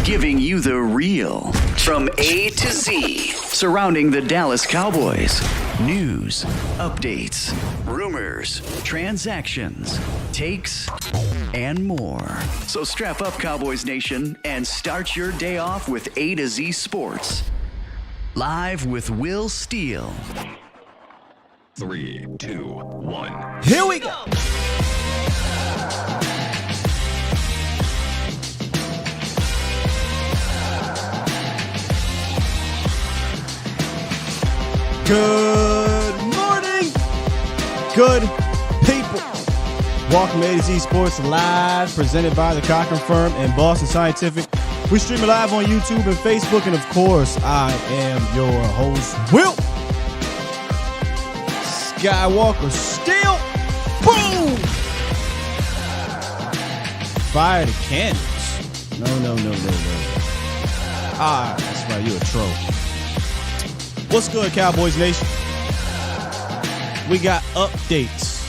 giving you the real from A to Z surrounding the Dallas Cowboys. News, updates, rumors, transactions, takes, and more. So strap up, Cowboys Nation, and start your day off with A to Z Sports. Live with Will Steele. 3, 2, 1. Here we go. Good morning, good people. Welcome to A to Z Sports Live, presented by the Cochran Firm and Boston Scientific. We stream it live on YouTube and Facebook, and of course, I am your host, Will Skywalker. Still, boom! Fire the candles. No. Ah, that's right, you a troll. What's good, Cowboys Nation? We got updates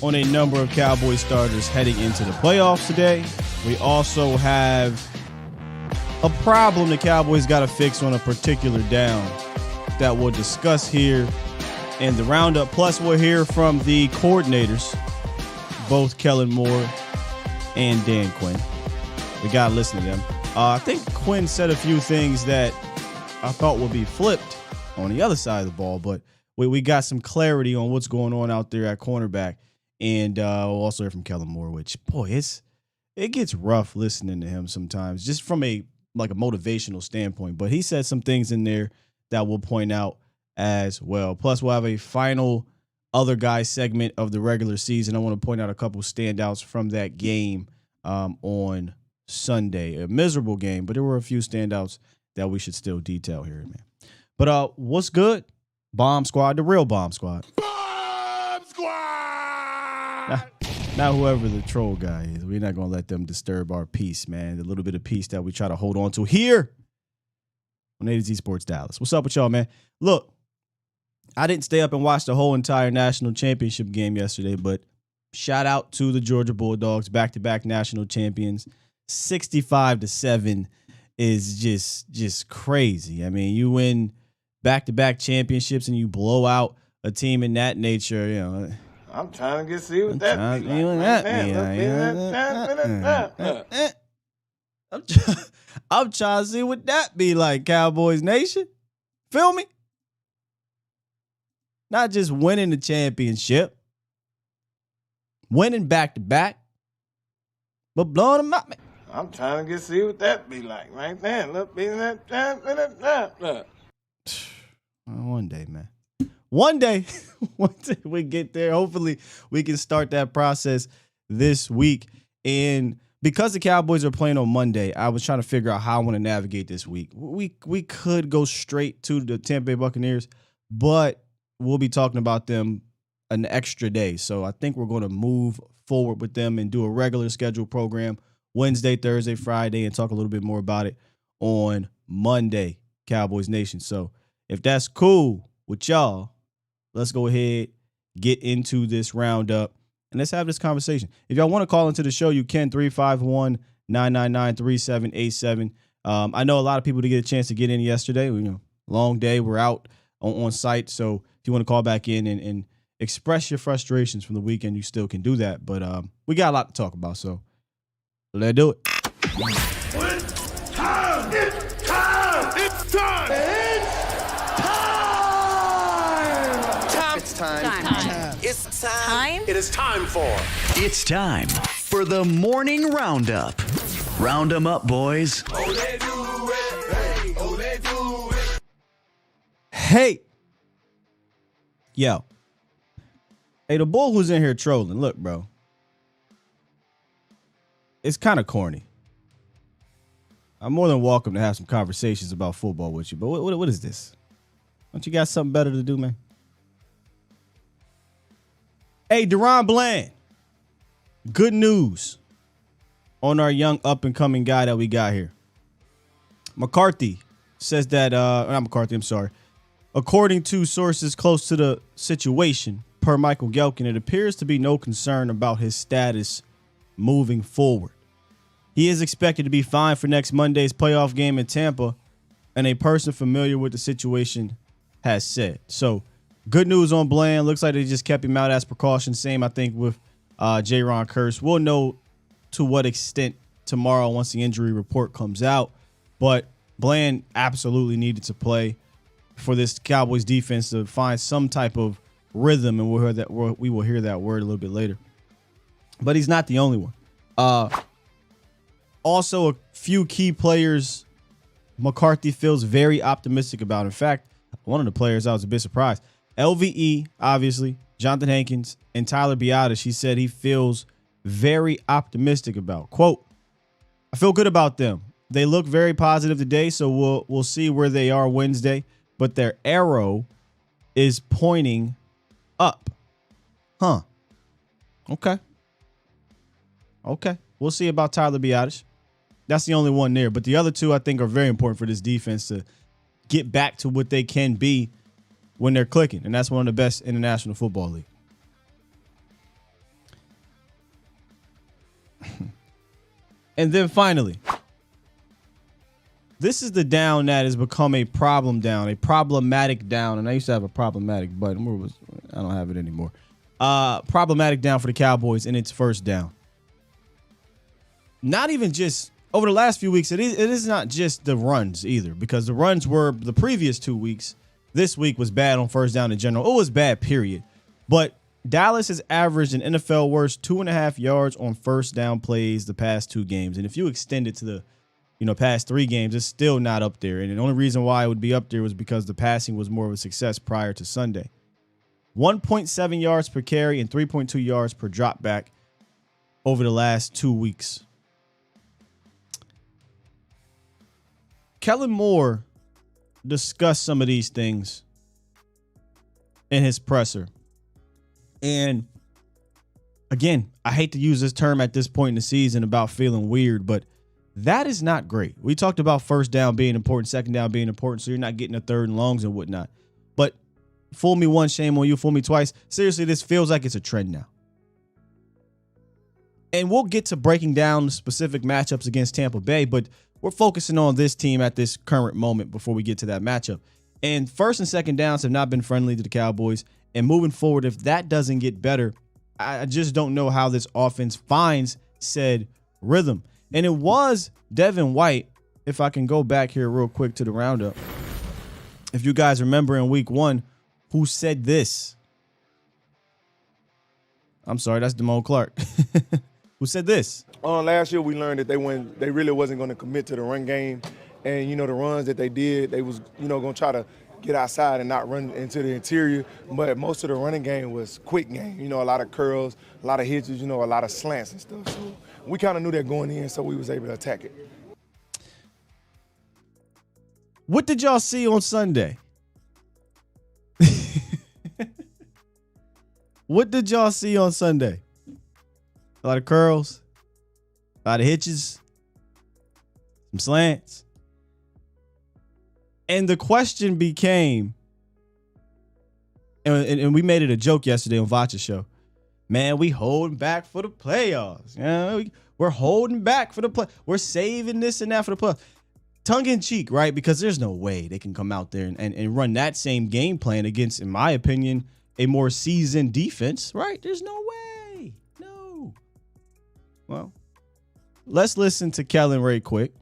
on a number of Cowboys starters heading into the playoffs today. We also have a problem the Cowboys got to fix on a particular down that we'll discuss here in the roundup. Plus, we'll hear from the coordinators, both Kellen Moore and Dan Quinn. We got to listen to them. I think Quinn said a few things that I thought would be flipped on the other side of the ball, but we got some clarity on what's going on out there at cornerback, and we'll also hear from Kellen Moore, which, boy, it gets rough listening to him sometimes, just from a motivational standpoint. But he said some things in there that we'll point out as well. Plus, we'll have a final other guy segment of the regular season. I want to point out a couple standouts from that game on Sunday. A miserable game, but there were a few standouts that we should still detail here, man. But what's good? Bomb Squad, the real Bomb Squad. Bomb Squad! Not whoever the troll guy is. We're not going to let them disturb our peace, man. The little bit of peace that we try to hold on to here on A to Z Sports Dallas. What's up with y'all, man? Look, I didn't stay up and watch the whole entire national championship game yesterday, but shout out to the Georgia Bulldogs, back-to-back national champions. 65-7 is just crazy. I mean, you win back-to-back championships and you blow out a team in that nature, you know. I'm trying to see what that be like. I'm trying to see what that be like, Cowboys Nation. Feel me? Not just winning the championship, winning back-to-back, but blowing them out, man. I'm trying to see what that be like right there. Look, One day, man. One day we get there. Hopefully we can start that process this week. And because the Cowboys are playing on Monday, I was trying to figure out how I want to navigate this week. We could go straight to the Tampa Bay Buccaneers, but we'll be talking about them an extra day. So I think we're going to move forward with them and do a regular scheduled program Wednesday, Thursday, Friday, and talk a little bit more about it on Monday, Cowboys Nation. So if that's cool with y'all, let's go ahead, get into this roundup, and let's have this conversation. If y'all want to call into the show, you can, 351-999-3787. I know a lot of people didn't get a chance to get in yesterday. Long day. We're out on site. So if you want to call back in and express your frustrations from the weekend, you still can do that. But we got a lot to talk about, so let's do it. It's time! It's time! It's time! It's time! It's time! It is time for. It's time for the morning roundup. Round 'em up, boys. Hey. Yo. Hey, the bull who's in here trolling. Look, bro. It's kind of corny. I'm more than welcome to have some conversations about football with you, but what is this? Don't you got something better to do, man? Hey, Deron Bland. Good news on our young up-and-coming guy that we got here. McCarthy says that, not McCarthy, I'm sorry. According to sources close to the situation, per Michael Gelkin, it appears to be no concern about his status moving forward. He is expected to be fine for next Monday's playoff game in Tampa, and a person familiar with the situation has said. So, good news on Bland. Looks like they just kept him out as precaution. Same, I think, with Jaron Kearse. We'll know to what extent tomorrow once the injury report comes out. But Bland absolutely needed to play for this Cowboys defense to find some type of rhythm, and we will hear that word a little bit later. But he's not the only one. Also, a few key players McCarthy feels very optimistic about. In fact, one of the players I was a bit surprised. LVE, obviously, Jonathan Hankins, and Tyler Biadasz, he said he feels very optimistic about. Quote, I feel good about them. They look very positive today, so we'll see where they are Wednesday. But their arrow is pointing up. Huh. Okay. We'll see about Tyler Biadasz. That's the only one there. But the other two, I think, are very important for this defense to get back to what they can be when they're clicking. And that's one of the best in the National Football League. And then finally, this is the down that has become a problem down, a problematic down. And I used to have a problematic button. I don't have it anymore. Problematic down for the Cowboys in its first down. Not even just over the last few weeks. It is not just the runs either, because the runs were the previous 2 weeks. This week was bad on first down in general. It was bad, period. But Dallas has averaged an NFL worst 2.5 yards on first down plays the past 2 games. And if you extend it to the past 3 games, it's still not up there. And the only reason why it would be up there was because the passing was more of a success prior to Sunday. 1.7 yards per carry and 3.2 yards per drop back over the last 2 weeks. Kellen Moore discussed some of these things in his presser. And again, I hate to use this term at this point in the season about feeling weird, but that is not great. We talked about first down being important, second down being important, so you're not getting a third and longs and whatnot. But fool me once, shame on you. Fool me twice. Seriously, this feels like it's a trend now. And we'll get to breaking down the specific matchups against Tampa Bay, but we're focusing on this team at this current moment before we get to that matchup. And first and second downs have not been friendly to the Cowboys. And moving forward, if that doesn't get better, I just don't know how this offense finds said rhythm. And it was Devin White, if I can go back here real quick to the roundup. If you guys remember in week 1, who said this? I'm sorry, that's Damone Clark. Who said this? Last year we learned that they really wasn't going to commit to the run game. And, the runs that they did, they was, going to try to get outside and not run into the interior. But most of the running game was quick game. A lot of curls, a lot of hitches, a lot of slants and stuff. So we kind of knew that going in, so we was able to attack it. What did y'all see on Sunday? What did y'all see on Sunday? A lot of curls, a lot of hitches, some slants. And the question became, and we made it a joke yesterday on Vacha's show, man, we holding back for the playoffs. We're holding back for the play. We're saving this and that for the playoffs. Tongue in cheek, right? Because there's no way they can come out there and run that same game plan against, in my opinion, a more seasoned defense, right? There's no way. No. Well, let's listen to Kellen right quick.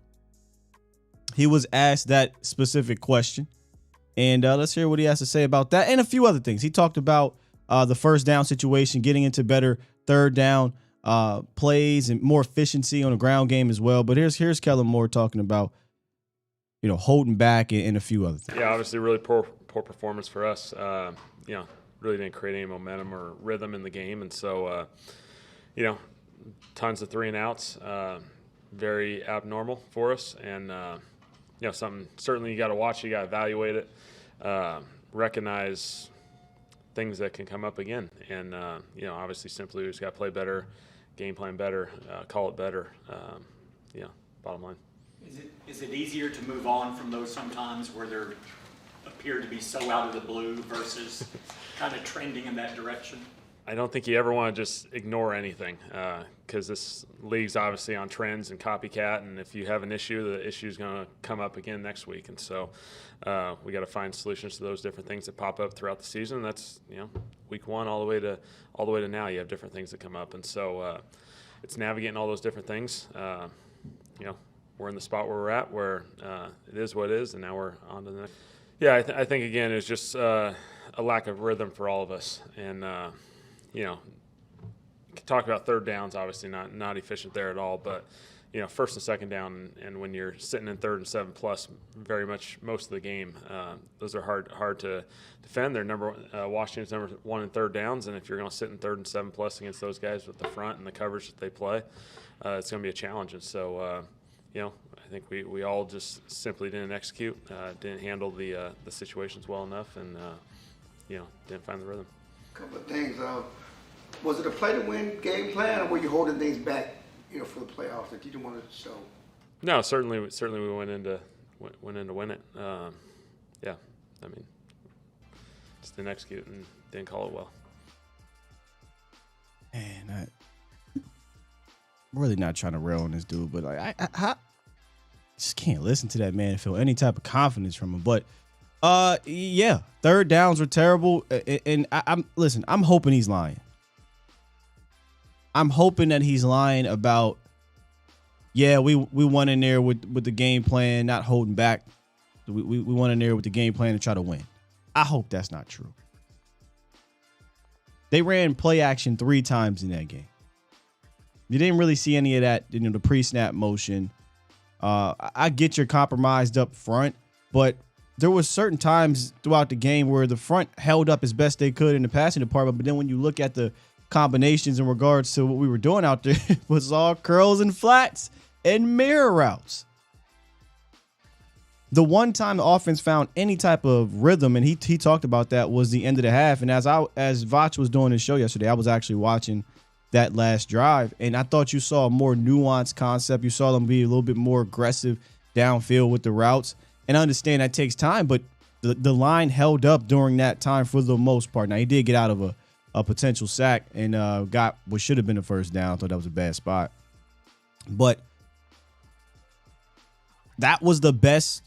He was asked that specific question, and let's hear what he has to say about that and a few other things. He talked about the first down situation, getting into better third down plays and more efficiency on the ground game as well. But here's Kellen Moore talking about, holding back and a few other things. Yeah, obviously really poor performance for us. Really didn't create any momentum or rhythm in the game. And so, tons of 3 and outs, very abnormal for us. And, something certainly you got to watch, you got to evaluate it, recognize things that can come up again. And, obviously simply we just got to play better, game plan better, call it better, bottom line. Is it easier to move on from those sometimes where they appear to be so out of the blue versus kind of trending in that direction? I don't think you ever want to just ignore anything because this league's obviously on trends and copycat, and if you have an issue, the issue is going to come up again next week. And so we got to find solutions to those different things that pop up throughout the season. That's week 1 all the way to now. You have different things that come up, and so it's navigating all those different things. We're in the spot where we're at, where it is what it is, and now we're on to the next. Yeah, I think again it's just a lack of rhythm for all of us, and you can talk about third downs, obviously not efficient there at all, but first and second down, and when you're sitting in 3rd and 7+ very much most of the game, those are hard to defend. They're Washington's number 1 in third downs, and if you're going to sit in 3rd and 7+ against those guys with the front and the coverage that they play, it's going to be a challenge. And so I think we all just simply didn't execute, didn't handle the situations well enough, and didn't find the rhythm. A couple of things. Was it a play-to-win game plan, or were you holding things back, for the playoffs that you didn't want to show? No, certainly we went in to win it. Just didn't execute and didn't call it well. Man, I'm really not trying to rail on this dude, but like I just can't listen to that man and feel any type of confidence from him. But yeah, third downs were terrible, and I'm hoping he's lying. I'm hoping that he's lying about, we went in there with the game plan, not holding back. We went in there with the game plan to try to win. I hope that's not true. They ran play action 3 times in that game. You didn't really see any of that, the pre-snap motion. I get you're compromised up front, but there was certain times throughout the game where the front held up as best they could in the passing department, but then when you look at the combinations in regards to what we were doing out there, it was all curls and flats and mirror routes. The one time the offense found any type of rhythm, and he talked about that, was the end of the half. And as Vach was doing his show yesterday, I was actually watching that last drive, and I thought you saw a more nuanced concept. You saw them be a little bit more aggressive downfield with the routes. And I understand that takes time, but the line held up during that time for the most part. Now, he did get out of a potential sack and got what should have been a first down. I thought that was a bad spot. But that was the best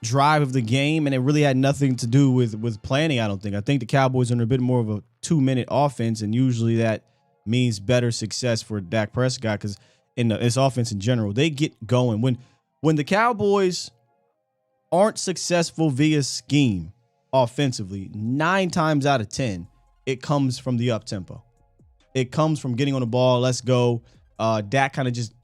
drive of the game, and it really had nothing to do with planning, I don't think. I think the Cowboys are in a bit more of a 2-minute offense, and usually that means better success for Dak Prescott, because in this offense in general, they get going. When the Cowboys aren't successful via scheme offensively, 9 times out of 10, it comes from the up-tempo. It comes from getting on the ball, let's go. Dak kind of just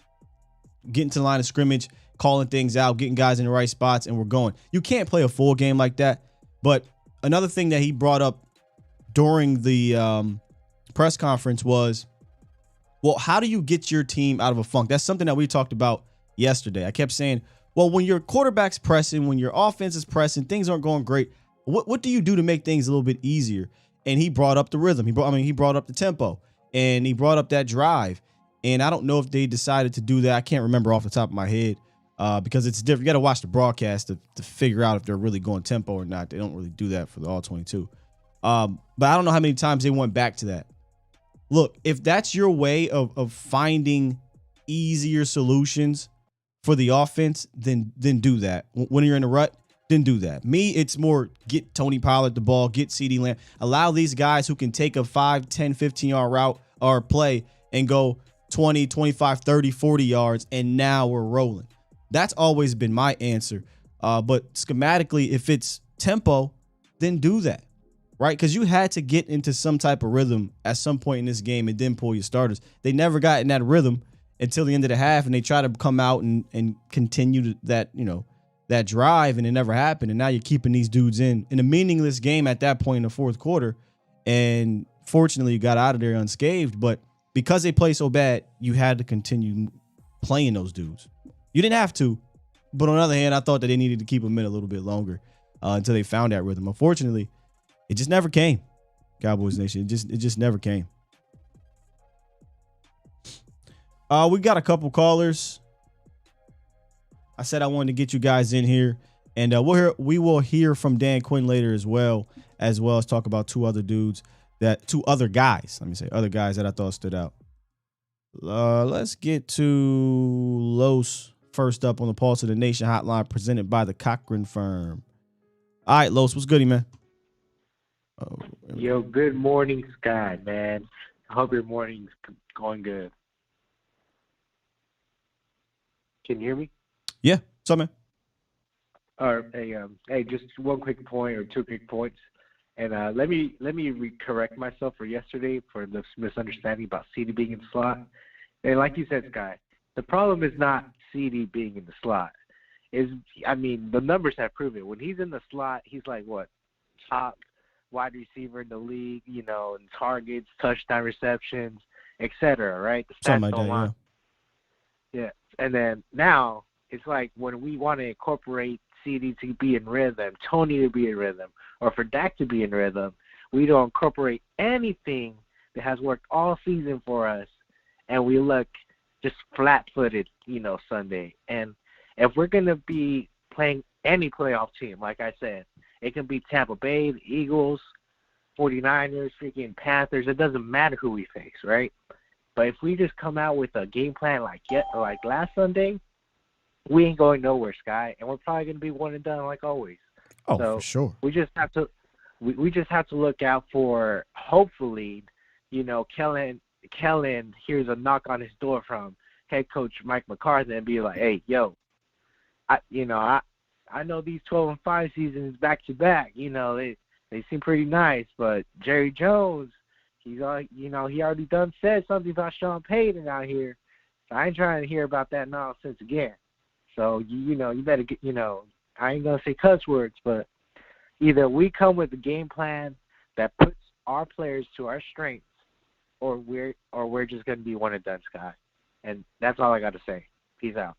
getting to the line of scrimmage, calling things out, getting guys in the right spots, and we're going. You can't play a full game like that. But another thing that he brought up during the press conference was, well, how do you get your team out of a funk? That's something that we talked about yesterday. I kept saying, well, when your quarterback's pressing, when your offense is pressing, things aren't going great. What do you do to make things a little bit easier? And he brought up the rhythm. He brought up the tempo, and he brought up that drive. And I don't know if they decided to do that. I can't remember off the top of my head because it's different. You got to watch the broadcast to figure out if they're really going tempo or not. They don't really do that for the All-22. But I don't know how many times they went back to that. Look, if that's your way of finding easier solutions for the offense, then do that. When you're in a rut, then do that. Me, it's more get Tony Pollard the ball, get CeeDee Lamb. Allow these guys who can take a 5, 10, 15-yard route or play and go 20, 25, 30, 40 yards, and now we're rolling. That's always been my answer. But schematically, if it's tempo, then do that, right? Because you had to get into some type of rhythm at some point in this game and then pull your starters. They never got in that rhythm until the end of the half, and they try to come out and continue that drive, and it never happened. And now you're keeping these dudes in a meaningless game at that point in the fourth quarter. And fortunately, you got out of there unscathed. But because they play so bad, you had to continue playing those dudes. You didn't have to, but on the other hand, I thought that they needed to keep them in a little bit longer until they found that rhythm. Unfortunately, it just never came. Cowboys Nation, it just never came. We got a couple callers. I said I wanted to get you guys in here, and we will hear from Dan Quinn later as well as talk about 2 other dudes. two other guys. Let me say other guys that I thought stood out. Let's get to Los first up on the Pulse of the Nation hotline presented by the Cochran Firm. All right, Los, what's goody, man? Yo, good morning, Scott, man. I hope your morning's going good. Can you hear me? Yeah, what's up, man? Hey, just one quick point or two quick points. And let me correct myself for yesterday for this misunderstanding about CD being in the slot. And like you said, Sky, the problem is not CD being in the slot. The numbers have proven it. When he's in the slot, he's like what, top wide receiver in the league, in targets, touchdown receptions, etc. Right? The stats Something like don't that, lie. Yeah. And then now it's like when we want to incorporate CD to be in rhythm, Tony to be in rhythm, or for Dak to be in rhythm, we don't incorporate anything that has worked all season for us, and we look just flat-footed, Sunday. And if we're going to be playing any playoff team, like I said, it can be Tampa Bay, the Eagles, 49ers, freaking Panthers. It doesn't matter who we face, right? But if we just come out with a game plan like last Sunday, we ain't going nowhere, Sky, and we're probably going to be one and done like always. Oh, so for sure. We just have to look out for, hopefully, Kellen hears a knock on his door from head coach Mike McCarthy and be like, hey, yo, I know these 12-5 seasons back to back, they seem pretty nice, but Jerry Jones, he already said something about Sean Payton out here. So I ain't trying to hear about that nonsense again. So, you better get, I ain't going to say cuss words, but either we come with a game plan that puts our players to our strengths, or we're just going to be one and done, Scott. And that's all I got to say. Peace out.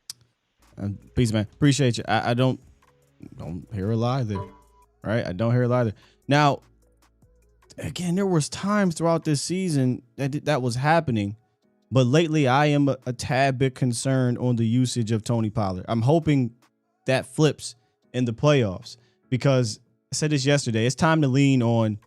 Peace, man. Appreciate you. I don't hear a lie there, right? I don't hear a lie there. Now, again, there was times throughout this season that was happening. But lately, I am a tad bit concerned on the usage of Tony Pollard. I'm hoping that flips in the playoffs because I said this yesterday. It's time to lean on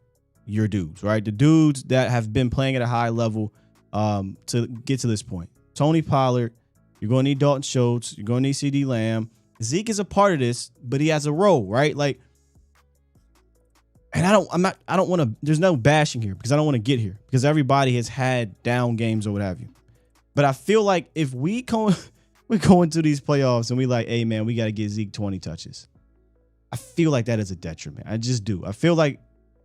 your dudes, right? The dudes that have been playing at a high level to get to this point. Tony Pollard, you're going to need Dalton Schultz. You're going to need CD Lamb. Zeke is a part of this, but he has a role, right? And I don't want to, there's no bashing here because I don't want to get here because everybody has had down games or what have you. But I feel like if we go into these playoffs and we like, hey man, we got to get Zeke 20 touches. I feel like that is a detriment. I just do. I feel like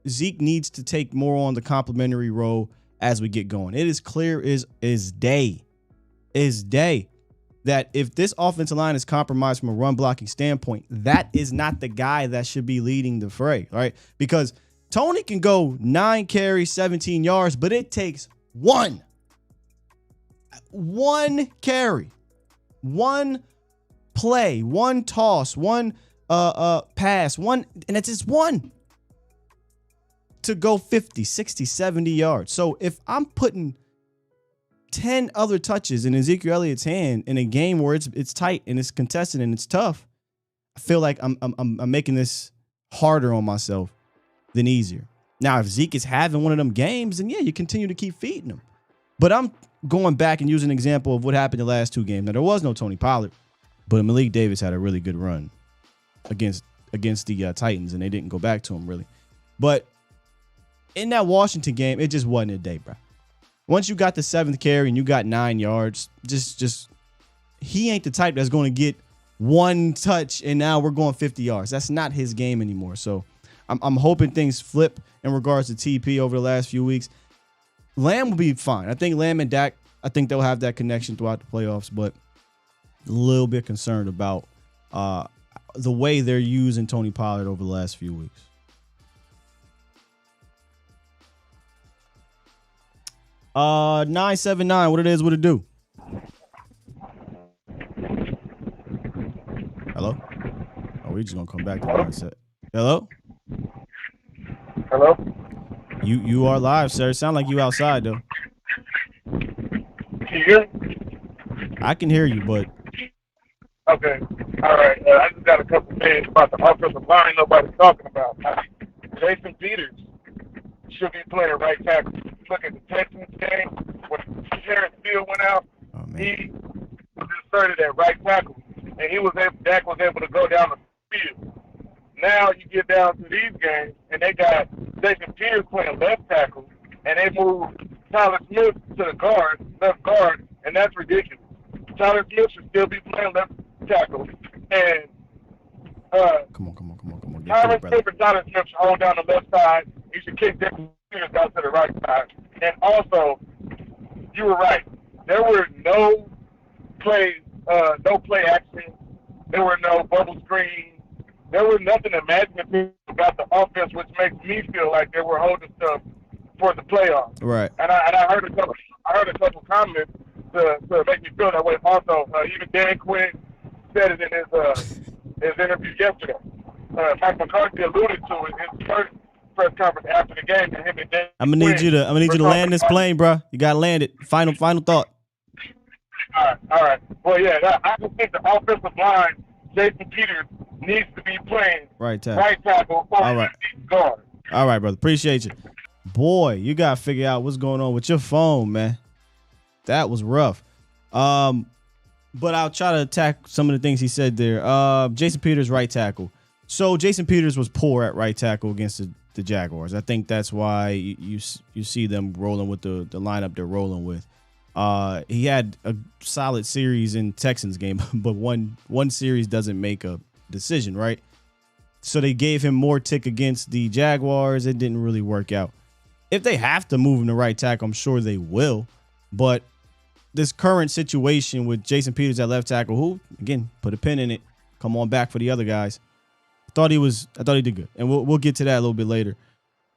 Zeke needs to take more on the complimentary role as we get going. It is clear is day that if this offensive line is compromised from a run blocking standpoint, that is not the guy that should be leading the fray, right? Because Tony can go 9 carries, 17 yards, but it takes one carry, one play, one toss, one pass, and it's just one to go 50, 60, 70 yards. So if I'm putting 10 other touches in Ezekiel Elliott's hand in a game where it's tight and it's contested and it's tough, I feel like I'm making this harder on myself than easier. Now, if Zeke is having one of them games, then yeah, you continue to keep feeding him. But I'm going back and using an example of what happened the last 2 games. Now, there was no Tony Pollard, but Malik Davis had a really good run against the Titans, and they didn't go back to him really. But in that Washington game, it just wasn't a day, bro. Once you got the 7th carry and you got 9 yards, just he ain't the type that's going to get one touch and now we're going 50 yards. That's not his game anymore. So I'm hoping things flip in regards to TP over the last few weeks. Lamb will be fine. I think Lamb and Dak, I think they'll have that connection throughout the playoffs, but a little bit concerned about the way they're using Tony Pollard over the last few weeks. Uh, 979, what it do? Hello? Oh, we just gonna come back to mindset. Hello? Hello? You are live, sir. Sound like you outside though. Can you hear me? I can hear you, but Okay. All right. I just got a couple things about the offensive line nobody's talking about. Jason Peters should be playing right tackle. Look at the Texans game when Terrence Steele went out. He was inserted at right tackle, and Dak was able to go down the field. Now you get down to these games, and they got Jason Peters playing left tackle, and they moved Tyler Smith to the left guard, and that's ridiculous. Tyler Smith should still be playing left tackle, and Come on. Tyler Smith and Tyler Smith should hold down the left side. You should kick Jason Peters out to the right side. And also, you were right. There were no play action. There were no bubble screens. There was nothing imaginative about the offense, which makes me feel like they were holding stuff for the playoffs. Right. And I heard a couple comments to make me feel that way. Also, even Dan Quinn said it in his interview yesterday. Mike McCarthy alluded to it in his first press conference after the game. And him and Dan I'm gonna need you to land this plane, bro. You gotta land it. Final thought. All right. Well, yeah, I just think the offensive line, Jason Peters, needs to be playing right tackle or all right. guard. All right, brother. Appreciate you. Boy, you gotta figure out what's going on with your phone, man. That was rough. But I'll try to attack some of the things he said there. Jason Peters, right tackle. So Jason Peters was poor at right tackle against the Jaguars. I think that's why you see them rolling with the lineup they're rolling with. He had a solid series in Texans game, but one series doesn't make a decision, right? So they gave him more tick against the Jaguars. It didn't really work out. If they have to move him to right tackle, I'm sure they will. But this current situation with Jason Peters at left tackle, who, again, put a pin in it, come on back for the other guys. I thought he did good. And we'll get to that a little bit later.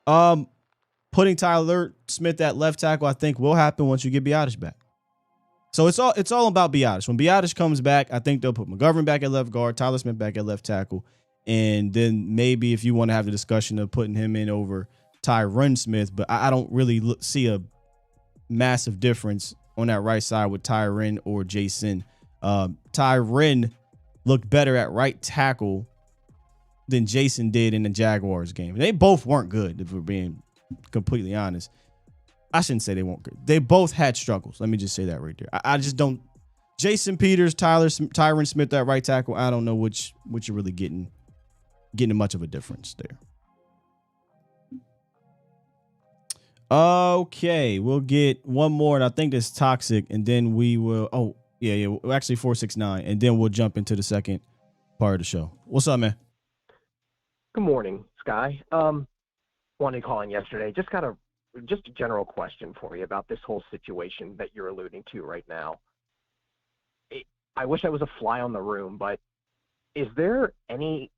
Putting Tyler Smith at left tackle, I think, will happen once you get Biotish back. So it's all about Biotish. When Biotish comes back, I think they'll put McGovern back at left guard, Tyler Smith back at left tackle, and then maybe if you want to have the discussion of putting him in over Tyron Smith, but I don't really see a massive difference on that right side with Tyron or Jason. Tyron looked better at right tackle than Jason did in the Jaguars game. They both weren't good, if we're being completely honest. I shouldn't say they weren't good. They both had struggles. Let me just say that right there. I just don't. Jason Peters, Tyron Smith at right tackle. I don't know which you're really getting much of a difference there. Okay, we'll get one more, and I think it's toxic, and then we will. Oh yeah. Actually, 469, and then we'll jump into the second part of the show. What's up, man? Good morning, Sky. Wanted to call in yesterday. Just a general question for you about this whole situation that you're alluding to right now. I wish I was a fly on the room, but is there any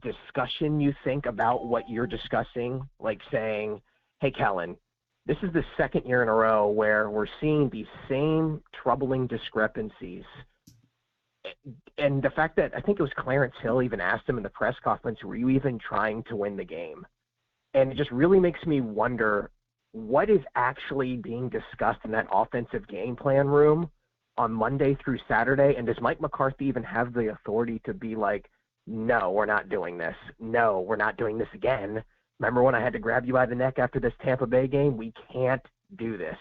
discussion you think about what you're discussing? Like saying, hey, Kellen, this is the second year in a row where we're seeing these same troubling discrepancies. And the fact that I think it was Clarence Hill even asked him in the press conference, were you even trying to win the game? And it just really makes me wonder what is actually being discussed in that offensive game plan room on Monday through Saturday. And does Mike McCarthy even have the authority to be like, no, we're not doing this. No, we're not doing this again. Remember when I had to grab you by the neck after this Tampa Bay game? We can't do this.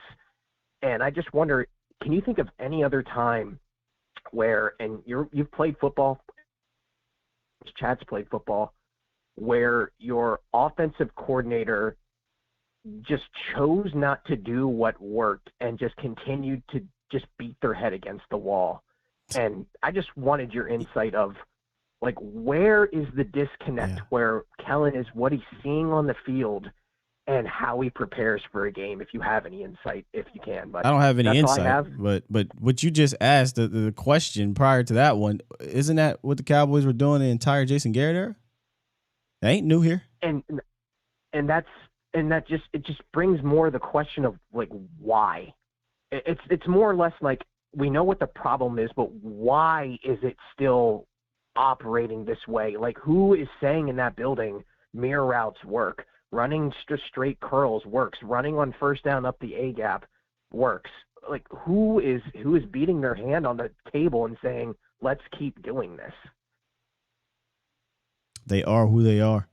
And I just wonder, can you think of any other time where, and you've played football, Chad's played football, where your offensive coordinator just chose not to do what worked and just continued to just beat their head against the wall? And I just wanted your insight of, like, where is the disconnect where Kellen is what he's seeing on the field and how he prepares for a game, if you have any insight, if you can. But I don't have any insight, but what you just asked, the question prior to that one, isn't that what the Cowboys were doing the entire Jason Garrett era? That ain't new here. And that just brings more the question of, like, why? It's more or less like we know what the problem is, but why is it still operating this way? Like, who is saying in that building mirror routes work? Running just straight curls works. Running on first down up the A gap works. Like, who is beating their hand on the table and saying, let's keep doing this? They are who they are.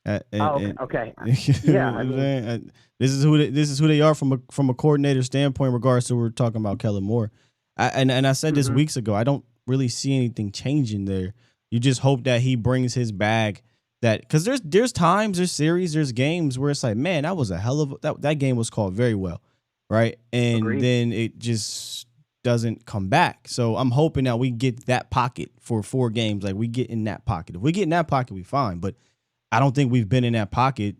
Okay. Yeah, I mean, this is who they are from a coordinator standpoint. In regards to we're talking about Kellen Moore, and I said this weeks ago. I don't really see anything changing there. You just hope that he brings his bag. That because there's times, there's series, there's games where it's like, man, that was a hell of that game was called very well, right? And then it just doesn't come back. So I'm hoping that we get that pocket for 4 games. Like we get in that pocket. If we get in that pocket, we fine. But I don't think we've been in that pocket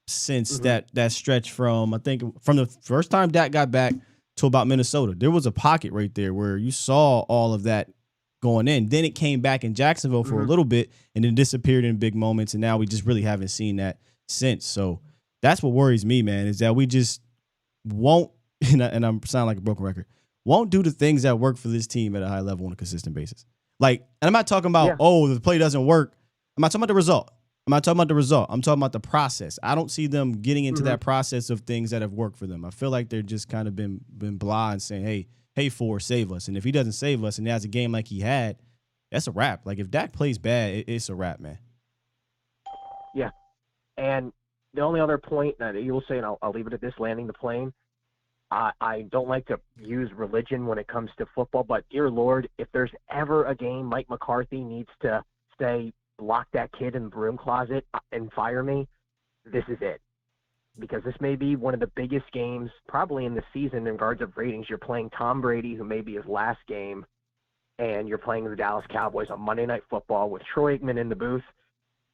since that stretch from the first time Dak got back to about Minnesota. There was a pocket right there where you saw all of that going in. Then it came back in Jacksonville for a little bit and then disappeared in big moments. And now we just really haven't seen that since. So that's what worries me, man, is that we just won't, and I'm sounding like a broken record, won't do the things that work for this team at a high level on a consistent basis. Like, and I'm not talking about, the play doesn't work. I'm not talking about the result. I'm talking about the process. I don't see them getting into that process of things that have worked for them. I feel like they're just kind of been blah and saying, hey, Ford, save us. And if he doesn't save us and he has a game like he had, that's a wrap. Like, if Dak plays bad, it's a wrap, man. Yeah. And the only other point that you will say, and I'll leave it at this, landing the plane, I don't like to use religion when it comes to football, but dear Lord, if there's ever a game Mike McCarthy needs to say, lock that kid in the broom closet and fire me, this is it. Because this may be one of the biggest games probably in the season in regards of ratings. You're playing Tom Brady, who may be his last game, and you're playing the Dallas Cowboys on Monday Night Football with Troy Aikman in the booth.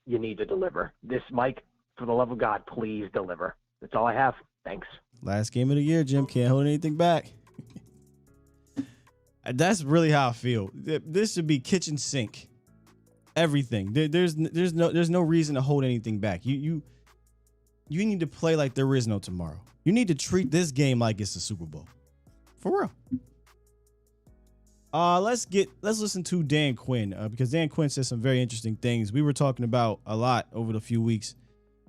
You need to deliver. This, Mike, for the love of God, please deliver. That's all I have. Thanks. Last game of the year, Jim. Can't hold anything back. That's really how I feel. This should be kitchen sink. Everything. There's no reason to hold anything back. You need to play like there is no tomorrow. You need to treat this game like it's the Super Bowl. For real. Let's listen to Dan Quinn because Dan Quinn said some very interesting things. We were talking about a lot over the few weeks.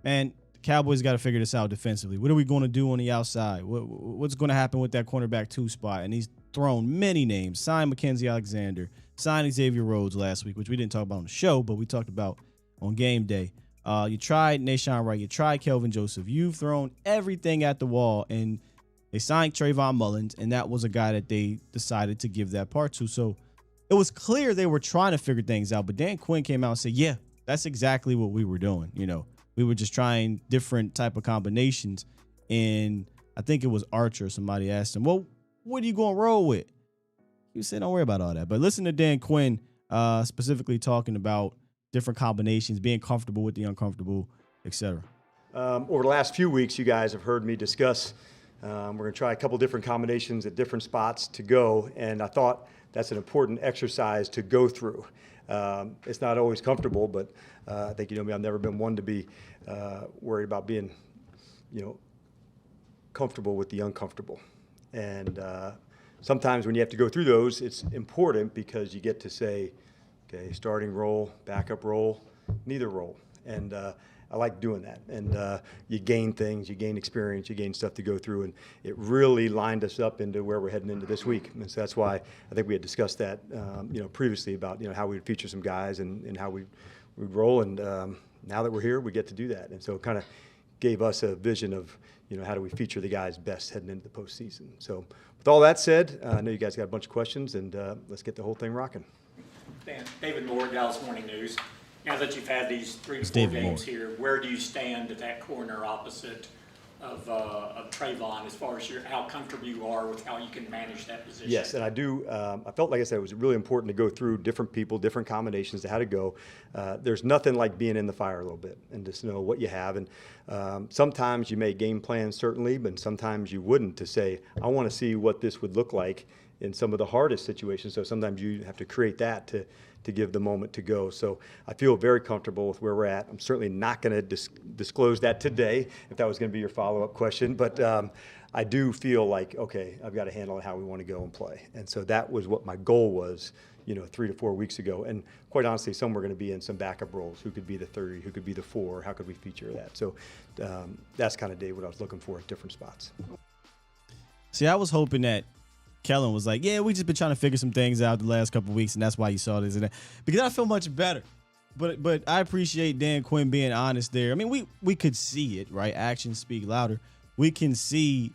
Man, the Cowboys got to figure this out defensively. What are we going to do on the outside? What's going to happen with that cornerback 2 spot? And he's thrown many names. Signed Mackenzie Alexander. Signed Xavier Rhodes last week, which we didn't talk about on the show, but we talked about on game day. You tried Nashawn Wright. You tried Kelvin Joseph. You've thrown everything at the wall, and they signed Trayvon Mullins, and that was a guy that they decided to give that part to. So it was clear they were trying to figure things out, but Dan Quinn came out and said, yeah, that's exactly what we were doing. You know, we were just trying different type of combinations, and I think it was Archer. Somebody asked him, well, what are you going to roll with? He said, don't worry about all that. But listen to Dan Quinn specifically talking about different combinations, being comfortable with the uncomfortable, etc. Over the last few weeks, you guys have heard me discuss, we're going to try a couple different combinations at different spots to go, and I thought that's an important exercise to go through. It's not always comfortable, but I think you know me, I've never been one to be worried about being, comfortable with the uncomfortable. And sometimes when you have to go through those, it's important because you get to say, okay, starting role, backup role, neither role. And I like doing that. And you gain things, you gain experience, you gain stuff to go through. And it really lined us up into where we're heading into this week. And so that's why I think we had discussed that, previously about, how we would feature some guys and how we'd roll. And now that we're here, we get to do that. And so it kind of gave us a vision of, how do we feature the guys best heading into the postseason. So with all that said, I know you guys got a bunch of questions, and let's get the whole thing rocking. David Moore, Dallas Morning News. Now that you've had these 3 to 4 games here, where do you stand at that corner opposite of Trayvon as far as how comfortable you are with how you can manage that position? Yes, and I do. I felt like I said it was really important to go through different people, different combinations to how to go. There's nothing like being in the fire a little bit and just know what you have. And sometimes you may game plan certainly, but sometimes you wouldn't, to say, I want to see what this would look like in some of the hardest situations. So sometimes you have to create that to give the moment to go. So I feel very comfortable with where we're at. I'm certainly not going to disclose that today, if that was going to be your follow-up question. But I do feel like, okay, I've got to handle how we want to go and play. And so that was what my goal was, 3 to 4 weeks ago. And quite honestly, some were going to be in some backup roles. Who could be the 3, who could be the 4, how could we feature that? So that's kind of, Dave, what I was looking for at different spots. See, I was hoping that Kellen was like, yeah, we just been trying to figure some things out the last couple of weeks, and that's why you saw this and that. Because I feel much better. But I appreciate Dan Quinn being honest there. I mean, we could see it, right? Actions speak louder. We can see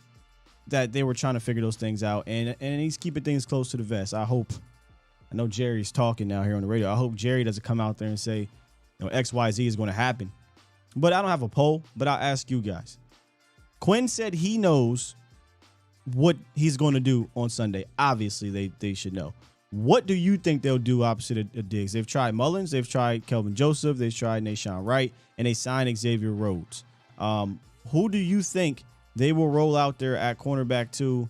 that they were trying to figure those things out, and he's keeping things close to the vest. I know Jerry's talking now here on the radio. I hope Jerry doesn't come out there and say, X, Y, Z is going to happen. But I don't have a poll, but I'll ask you guys. Quinn said he knows what he's going to do on Sunday. Obviously, they should know. What do you think they'll do opposite of Diggs? They've tried Mullins, they've tried Kelvin Joseph, they've tried Nashawn Wright, and they signed Xavier Rhodes. Who do you think they will roll out there at cornerback 2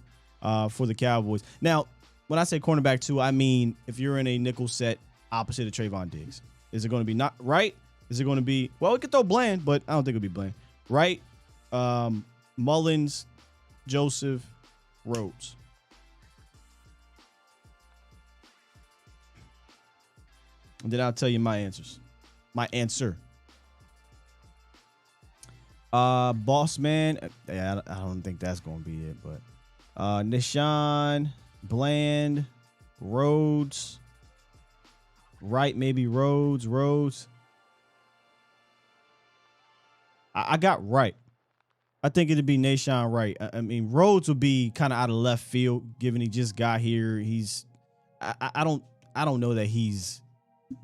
for the Cowboys? Now, when I say cornerback 2, I mean if you're in a nickel set opposite of Trayvon Diggs. Is it going to be not Wright? Is it going to be, well, we could throw Bland, but I don't think it'll be Bland. Wright, Mullins, Joseph, Rhodes. And then I'll tell you my answers. My answer. Boss man. Yeah, I don't think that's going to be it, but Nashawn, Bland, Rhodes, Wright, maybe Rhodes. I got Wright. I think it'd be Nashawn Wright. I mean, Rhodes would be kind of out of left field, given he just got here. I don't know that he's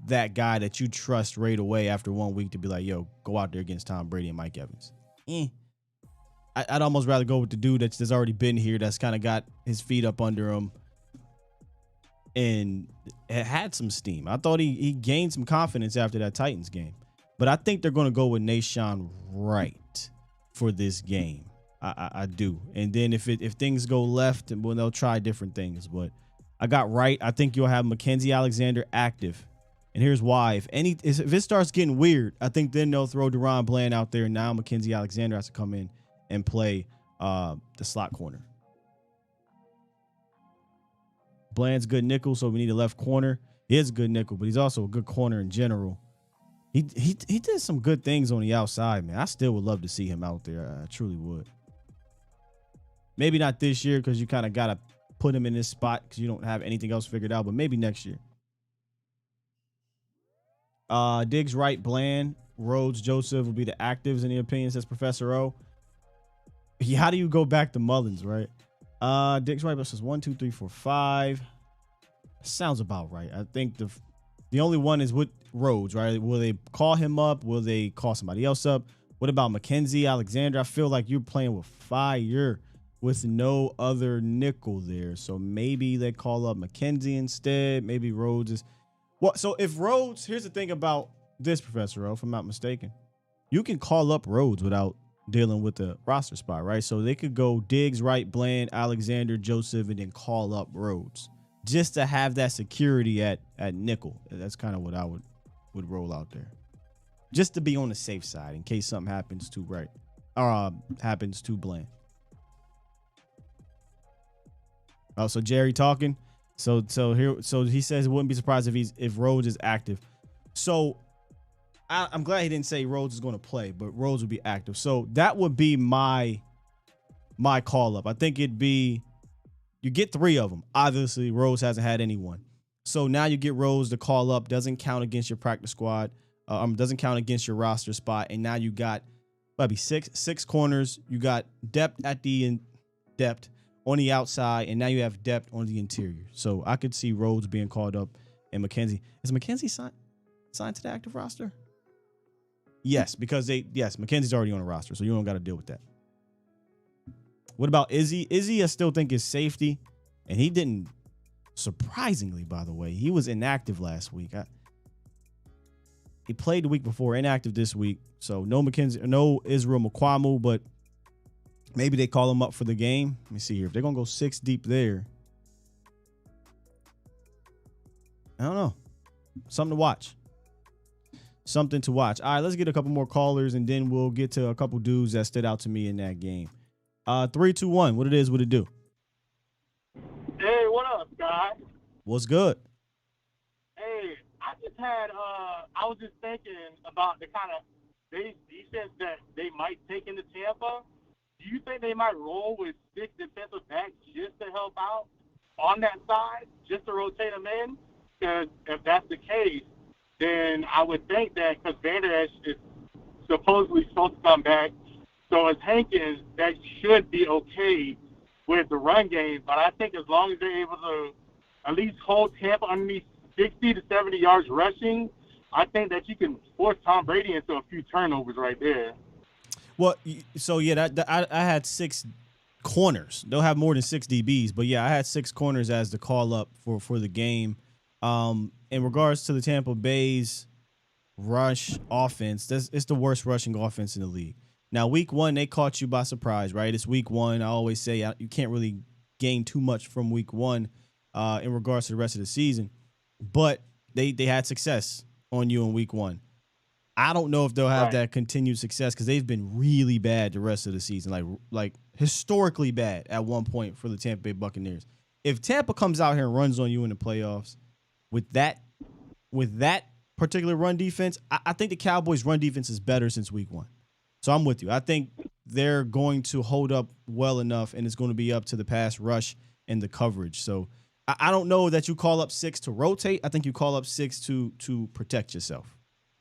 that guy that you trust right away after 1 week to be like, yo, go out there against Tom Brady and Mike Evans. I'd almost rather go with the dude that's already been here, that's kind of got his feet up under him and had some steam. I thought he gained some confidence after that Titans game. But I think they're going to go with Nashawn Wright for this game. I do. And then if things go left, well, they'll try different things. But I got Wright. I think you'll have Mackenzie Alexander active. And here's why. If it starts getting weird, I think then they'll throw Deron Bland out there. Now Mackenzie Alexander has to come in and play the slot corner. Bland's good nickel, so we need a left corner. He is a good nickel, but he's also a good corner in general. He did some good things on the outside, man. I still would love to see him out there. I truly would. Maybe not this year because you kind of got to put him in this spot because you don't have anything else figured out, but maybe next year. Diggs, Wright, Bland, Rhodes, Joseph will be the actives in the opinion, says Professor O. How do you go back to Mullins, right? Diggs, Wright versus 1, 2, 3, 4, 5. Sounds about right. I think the only one is with Rhodes, right? Will they call him up? Will they call somebody else up? What about Mackenzie Alexander? I feel like you're playing with fire with no other nickel there. So maybe they call up Mackenzie instead. Maybe Rhodes is... Well, so if Rhodes... Here's the thing about this, Professor O, if I'm not mistaken. You can call up Rhodes without dealing with the roster spot, right? So they could go Diggs, Wright, Bland, Alexander, Joseph, and then call up Rhodes just to have that security at nickel. That's kind of what I would roll out there, just to be on the safe side in case something happens to Wright or happens to Bland. Oh, so Jerry talking. So he says wouldn't be surprised if Rhodes is active. So I'm glad he didn't say Rhodes is going to play, but Rhodes would be active. So that would be my call up. I think it'd be, you get 3 of them. Obviously, Rhodes hasn't had anyone. So now you get Rhodes to call up. Doesn't count against your practice squad. Doesn't count against your roster spot. And now you got maybe six corners. You got depth depth on the outside, and now you have depth on the interior. So I could see Rhodes being called up and Mackenzie. Is Mackenzie signed to the active roster? Yes, because Mackenzie's already on the roster, so you don't got to deal with that. What about Izzy? Izzy, I still think is safety, and he didn't, surprisingly, by the way, he was inactive last week. He played the week before, inactive this week, so no Israel Mukwamu, but maybe they call him up for the game. Let me see here. If they're going to go 6 deep there, I don't know. Something to watch. All right, let's get a couple more callers, and then we'll get to a couple dudes that stood out to me in that game. 3, 2, 1. What it do? Hey, what up, guys? What's good? Hey, I was just thinking about the kind of base defense that they might take into Tampa. Do you think they might roll with 6 defensive backs just to help out on that side, just to rotate them in? Because if that's the case, then I would think that because Vander Esch is supposedly supposed to come back, so as Hankins, that should be okay with the run game. But I think as long as they're able to at least hold Tampa underneath 60 to 70 yards rushing, I think that you can force Tom Brady into a few turnovers right there. Well, so yeah, I had 6 corners. They'll have more than 6 DBs, but yeah, I had 6 corners as the call up for the game. In regards to the Tampa Bay's rush offense, it's the worst rushing offense in the league. Now, week 1, they caught you by surprise, right? It's week 1. I always say you can't really gain too much from week 1 in regards to the rest of the season, but they had success on you in week 1. I don't know if they'll have that continued success because they've been really bad the rest of the season, like historically bad at one point for the Tampa Bay Buccaneers. If Tampa comes out here and runs on you in the playoffs with that particular run defense, I think the Cowboys' run defense is better since week 1. So I'm with you. I think they're going to hold up well enough, and it's going to be up to the pass rush and the coverage. So I don't know that you call up 6 to rotate. I think you call up 6 to protect yourself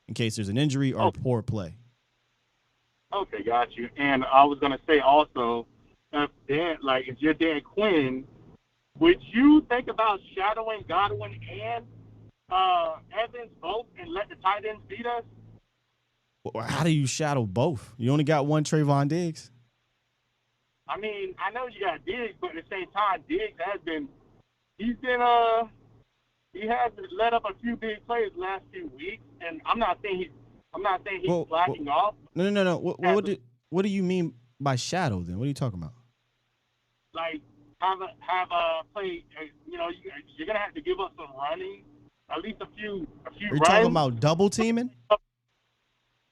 in case there's an injury or poor play. Okay, got you. And I was going to say also, if you're Dan Quinn, would you think about shadowing Godwin and Evans both and let the tight ends beat us? How do you shadow both? You only got one Trayvon Diggs. I mean, I know you got Diggs, but at the same time, Diggs he has let up a few big plays the last few weeks, and I'm not saying he's slacking off. No. What do you mean by shadow then? What are you talking about? Like have a play. You're gonna have to give up some running, at least a few runs. Are you talking about double teaming?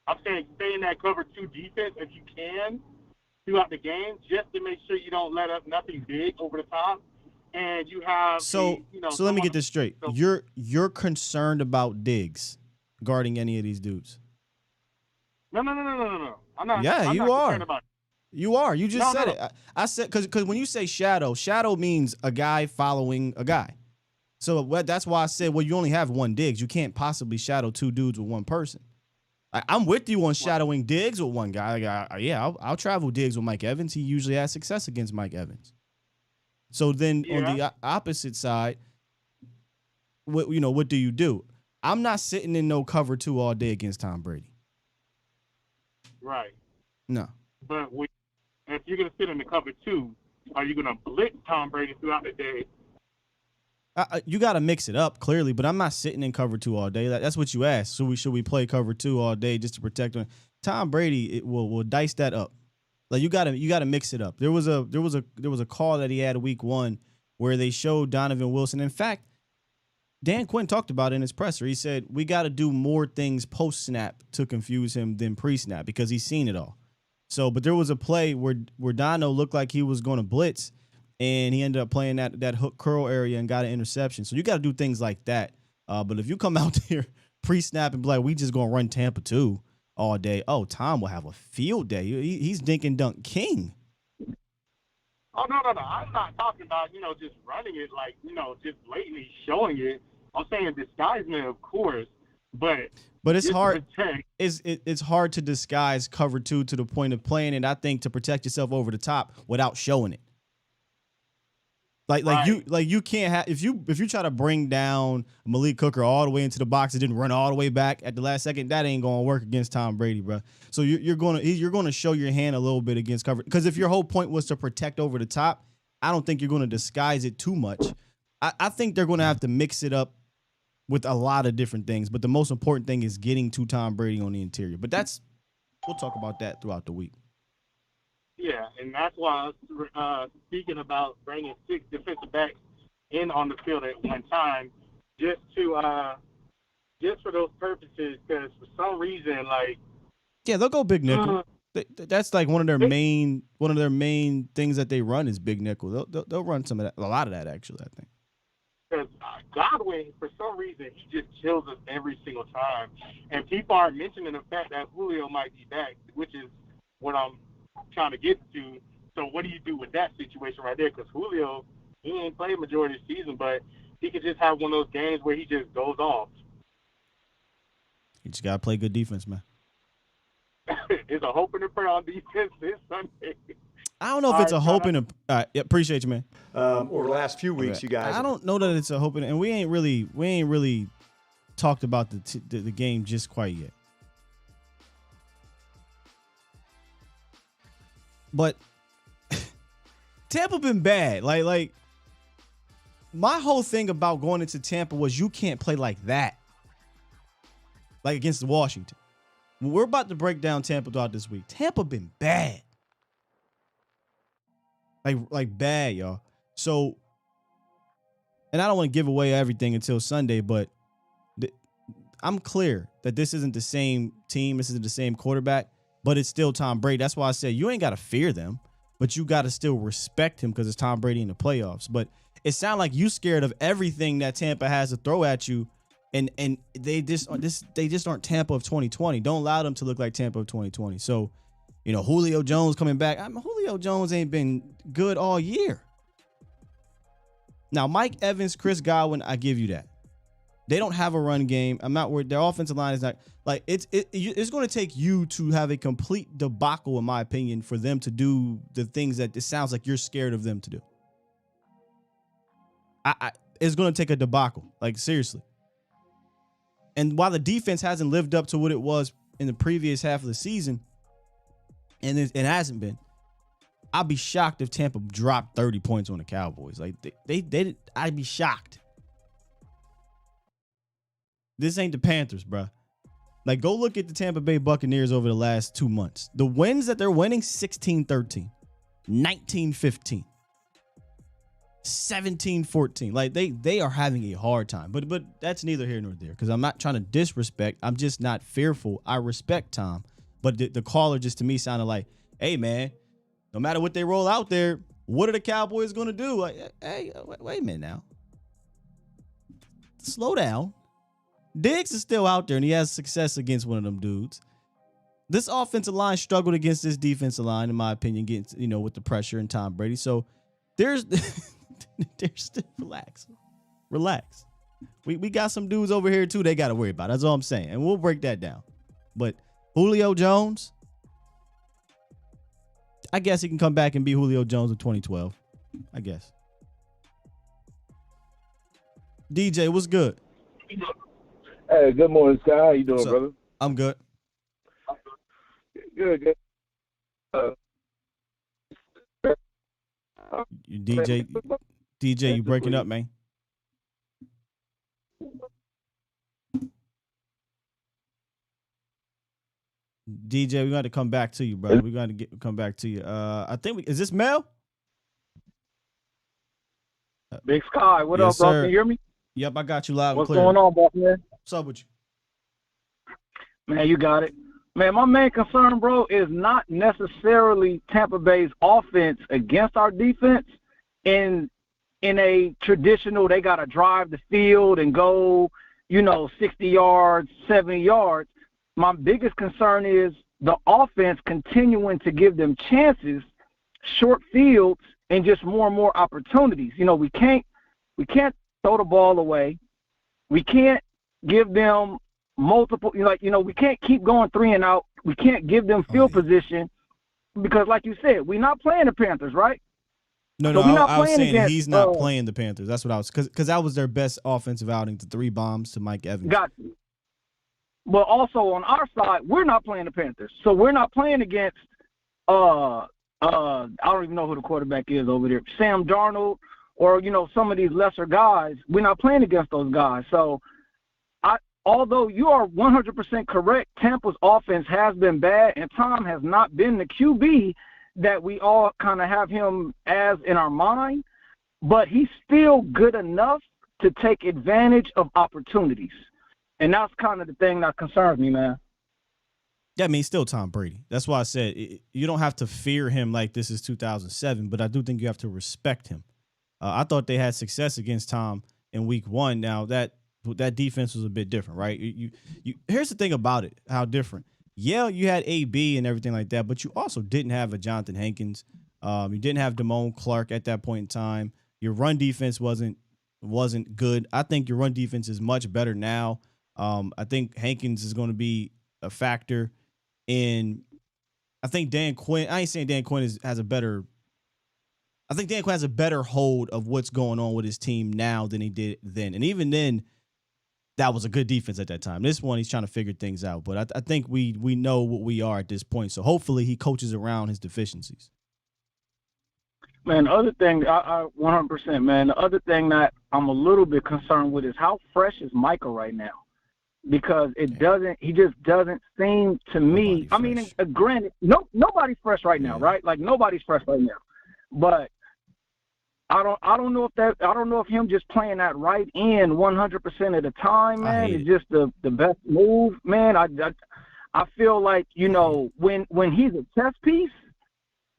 I'm saying stay in that cover 2 defense if you can throughout the game, just to make sure you don't let up nothing big over the top. And you have so let me get this straight. You're concerned about Diggs guarding any of these dudes? No. I'm not. Yeah, I'm you not are. concerned about it. You are. You just said it. I said because when you say shadow means a guy following a guy. So that's why I said, well, you only have one Diggs. You can't possibly shadow 2 dudes with one person. I'm with you on shadowing Diggs with one guy. I'll travel Diggs with Mike Evans. He usually has success against Mike Evans. So then on the opposite side, what do you do? I'm not sitting in no cover 2 all day against Tom Brady. Right. No. But if you're going to sit in the cover 2, are you going to blitz Tom Brady throughout the day? You got to mix it up clearly, but I'm not sitting in cover 2 all day. That's what you asked. So should we play cover 2 all day just to protect him? Tom Brady will dice that up. Like you got to mix it up. There was a call that he had week 1 where they showed Donovan Wilson. In fact, Dan Quinn talked about it in his presser. He said we got to do more things post snap to confuse him than pre snap because he's seen it all. So, but there was a play where Dono looked like he was going to blitz, and he ended up playing that hook curl area and got an interception. So you got to do things like that. But if you come out there pre-snap and be like, we just going to run Tampa 2 all day, Tom will have a field day. He's dink and dunk king. Oh, no. I'm not talking about, just running it like, just blatantly showing it. I'm saying disguisement, of course. But it's hard. It's hard to disguise cover 2 to the point of playing it, I think, to protect yourself over the top without showing it. You can't have if you try to bring down Malik Hooker all the way into the box and then run all the way back at the last second, that ain't gonna work against Tom Brady, bro. So you're gonna show your hand a little bit against cover because if your whole point was to protect over the top, I don't think you're gonna disguise it too much. I think they're gonna have to mix it up with a lot of different things, but the most important thing is getting to Tom Brady on the interior. But we'll talk about that throughout the week. Yeah, and that's why I was speaking about bringing 6 defensive backs in on the field at one time, just for those purposes. Because for some reason, they'll go big nickel. That's like one of their main things that they run is big nickel. They'll run some of that, a lot of that actually. I think. Because Godwin, for some reason, he just chills us every single time, and people aren't mentioning the fact that Julio might be back, which is what I'm trying to get to. So what do you do with that situation right there? Because Julio, he ain't played majority of the season, but he could just have one of those games where he just goes off. You just gotta play good defense, man. It's a hope and a prayer on defense this Sunday. I don't know if it's a hope and a. Yeah, appreciate you, man. Over the last few weeks, you guys. I don't know that it's a hope and we ain't really talked about the game just quite yet. But Tampa been bad. Like my whole thing about going into Tampa was you can't play like that. Like against Washington. We're about to break down Tampa throughout this week. Tampa been bad. Like bad, y'all. So, and I don't want to give away everything until Sunday, but I'm clear that this isn't the same team. This isn't the same quarterback, but it's still Tom Brady. That's why I said you ain't got to fear them, but you got to still respect him because it's Tom Brady in the playoffs. But it sounds like you scared of everything that Tampa has to throw at you. And they just aren't Tampa of 2020. Don't allow them to look like Tampa of 2020. So, Julio Jones coming back. Julio Jones ain't been good all year. Now, Mike Evans, Chris Godwin, I give you that. They don't have a run game. I'm not worried. Their offensive line is not like it's going to take you to have a complete debacle, in my opinion, for them to do the things that it sounds like you're scared of them to do. It's going to take a debacle, like seriously. And while the defense hasn't lived up to what it was in the previous half of the season, and it hasn't been, I'd be shocked if Tampa dropped 30 points on the Cowboys. Like I'd be shocked. This ain't the Panthers, bro. Like, go look at the Tampa Bay Buccaneers over the last 2 months. The wins that they're winning, 16-13, 19-15, 17-14. Like, they are having a hard time. But that's neither here nor there because I'm not trying to disrespect. I'm just not fearful. I respect Tom. But the caller just to me sounded like, hey, man, no matter what they roll out there, what are the Cowboys going to do? Like, hey, wait a minute now. Slow down. Diggs is still out there, and he has success against one of them dudes. This offensive line struggled against this defensive line, in my opinion, getting, with the pressure and Tom Brady. So there's still relax. We got some dudes over here, too, they got to worry about. That's all I'm saying, and we'll break that down. But Julio Jones, I guess he can come back and be Julio Jones of 2012. I guess. DJ, what's good? Hey, good morning, Sky. How you doing, brother? I'm good. Good. DJ, you breaking up, man. DJ, we got to come back to you, brother. We got to come back to you. I think is this Mel? Big Sky, what up, bro? Can you hear me? Yep, I got you loud and What's clear. going on, boss man? What's up with you? Man, you got it. Man, my main concern, bro, is not necessarily Tampa Bay's offense against our defense in a traditional they got to drive the field and go, 60 yards, 70 yards. My biggest concern is the offense continuing to give them chances, short fields, and just more and more opportunities. We can't throw the ball away. We can't give them multiple, we can't keep going 3 and out. We can't give them field position because, like you said, we're not playing the Panthers, right? No, I was saying he's not playing the Panthers. That's what I was, because that was their best offensive outing, the 3 bombs to Mike Evans. Got you. But also on our side, we're not playing the Panthers. So we're not playing against, I don't even know who the quarterback is over there, Sam Darnold, or, some of these lesser guys. We're not playing against those guys. So, although you are 100% correct, Tampa's offense has been bad, and Tom has not been the QB that we all kind of have him as in our mind, but he's still good enough to take advantage of opportunities. And that's kind of the thing that concerns me, man. Yeah, I mean, still Tom Brady. That's why I said you don't have to fear him like this is 2007, but I do think you have to respect him. I thought they had success against Tom in week 1. Now, that defense was a bit different, right? Here's the thing about it, how different. Yeah, you had AB and everything like that, but you also didn't have a Jonathan Hankins. You didn't have Damone Clark at that point in time. Your run defense wasn't good. I think your run defense is much better now. I think Hankins is going to be a factor in. I think Dan Quinn. I ain't saying Dan Quinn has a better. I think Dan Quinn has a better hold of what's going on with his team now than he did then, and even then, that was a good defense at that time. This one, he's trying to figure things out, but I think we know what we are at this point. So hopefully, he coaches around his deficiencies. Man, the other thing, I 100%, man. The other thing that I'm a little bit concerned with is how fresh is Micah right now? Because he just doesn't seem to me. I mean, granted, nobody's fresh right now, right? Like nobody's fresh right now. But I don't know if him just playing that right end 100% of the time, man, is just the best move, man. I feel like, when he's a chess piece,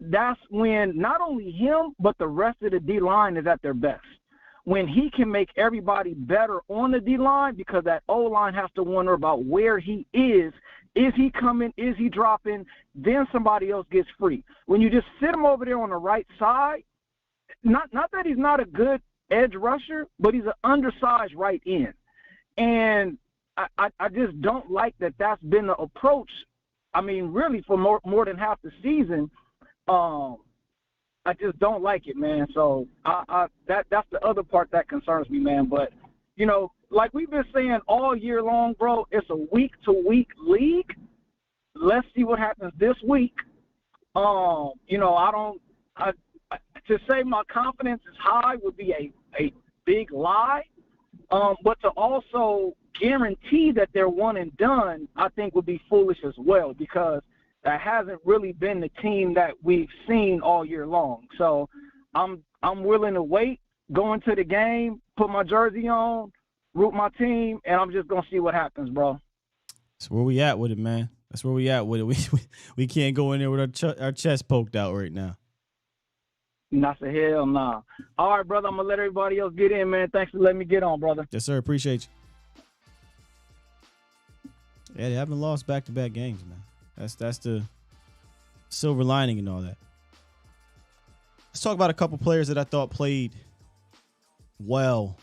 that's when not only him but the rest of the D line is at their best. When he can make everybody better on the D line, because that O line has to wonder about where he is. Is he coming? Is he dropping? Then somebody else gets free. When you just sit him over there on the right side, not that he's not a good edge rusher, but he's an undersized right end. And I just don't like that that's been the approach. I mean, really for more than half the season. I just don't like it, man. So that's the other part that concerns me, man. But, like we've been saying all year long, bro, it's a week-to-week league. Let's see what happens this week. To say my confidence is high would be a big lie. But to also guarantee that they're one and done, I think would be foolish as well, because that hasn't really been the team that we've seen all year long. So I'm willing to wait, go into the game, put my jersey on, root my team, and I'm just going to see what happens, bro. That's where we at with it, man. That's where we at with it. We can't go in there with our chest poked out right now. Not the hell, nah. All right, brother, I'm going to let everybody else get in, man. Thanks for letting me get on, brother. Yes, sir. Appreciate you. Yeah, they haven't lost back-to-back games, man. That's the silver lining and all that. Let's talk about a couple players that I thought played well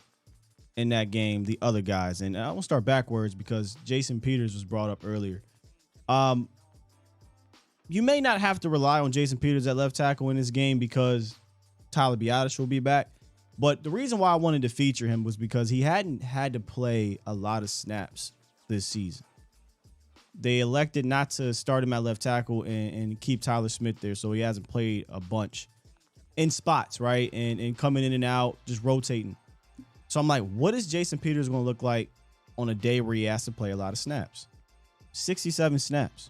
in that game, the other guys. And I will start backwards because Jason Peters was brought up earlier. You may not have to rely on Jason Peters at left tackle in this game because Tyler Biadasz will be back. But the reason why I wanted to feature him was because he hadn't had to play a lot of snaps this season. They elected not to start him at left tackle and keep Tyler Smith there, so he hasn't played a bunch in spots, right? And coming in and out, just rotating. So I'm like, what is Jason Peters going to look like on a day where he has to play a lot of snaps? 67 snaps.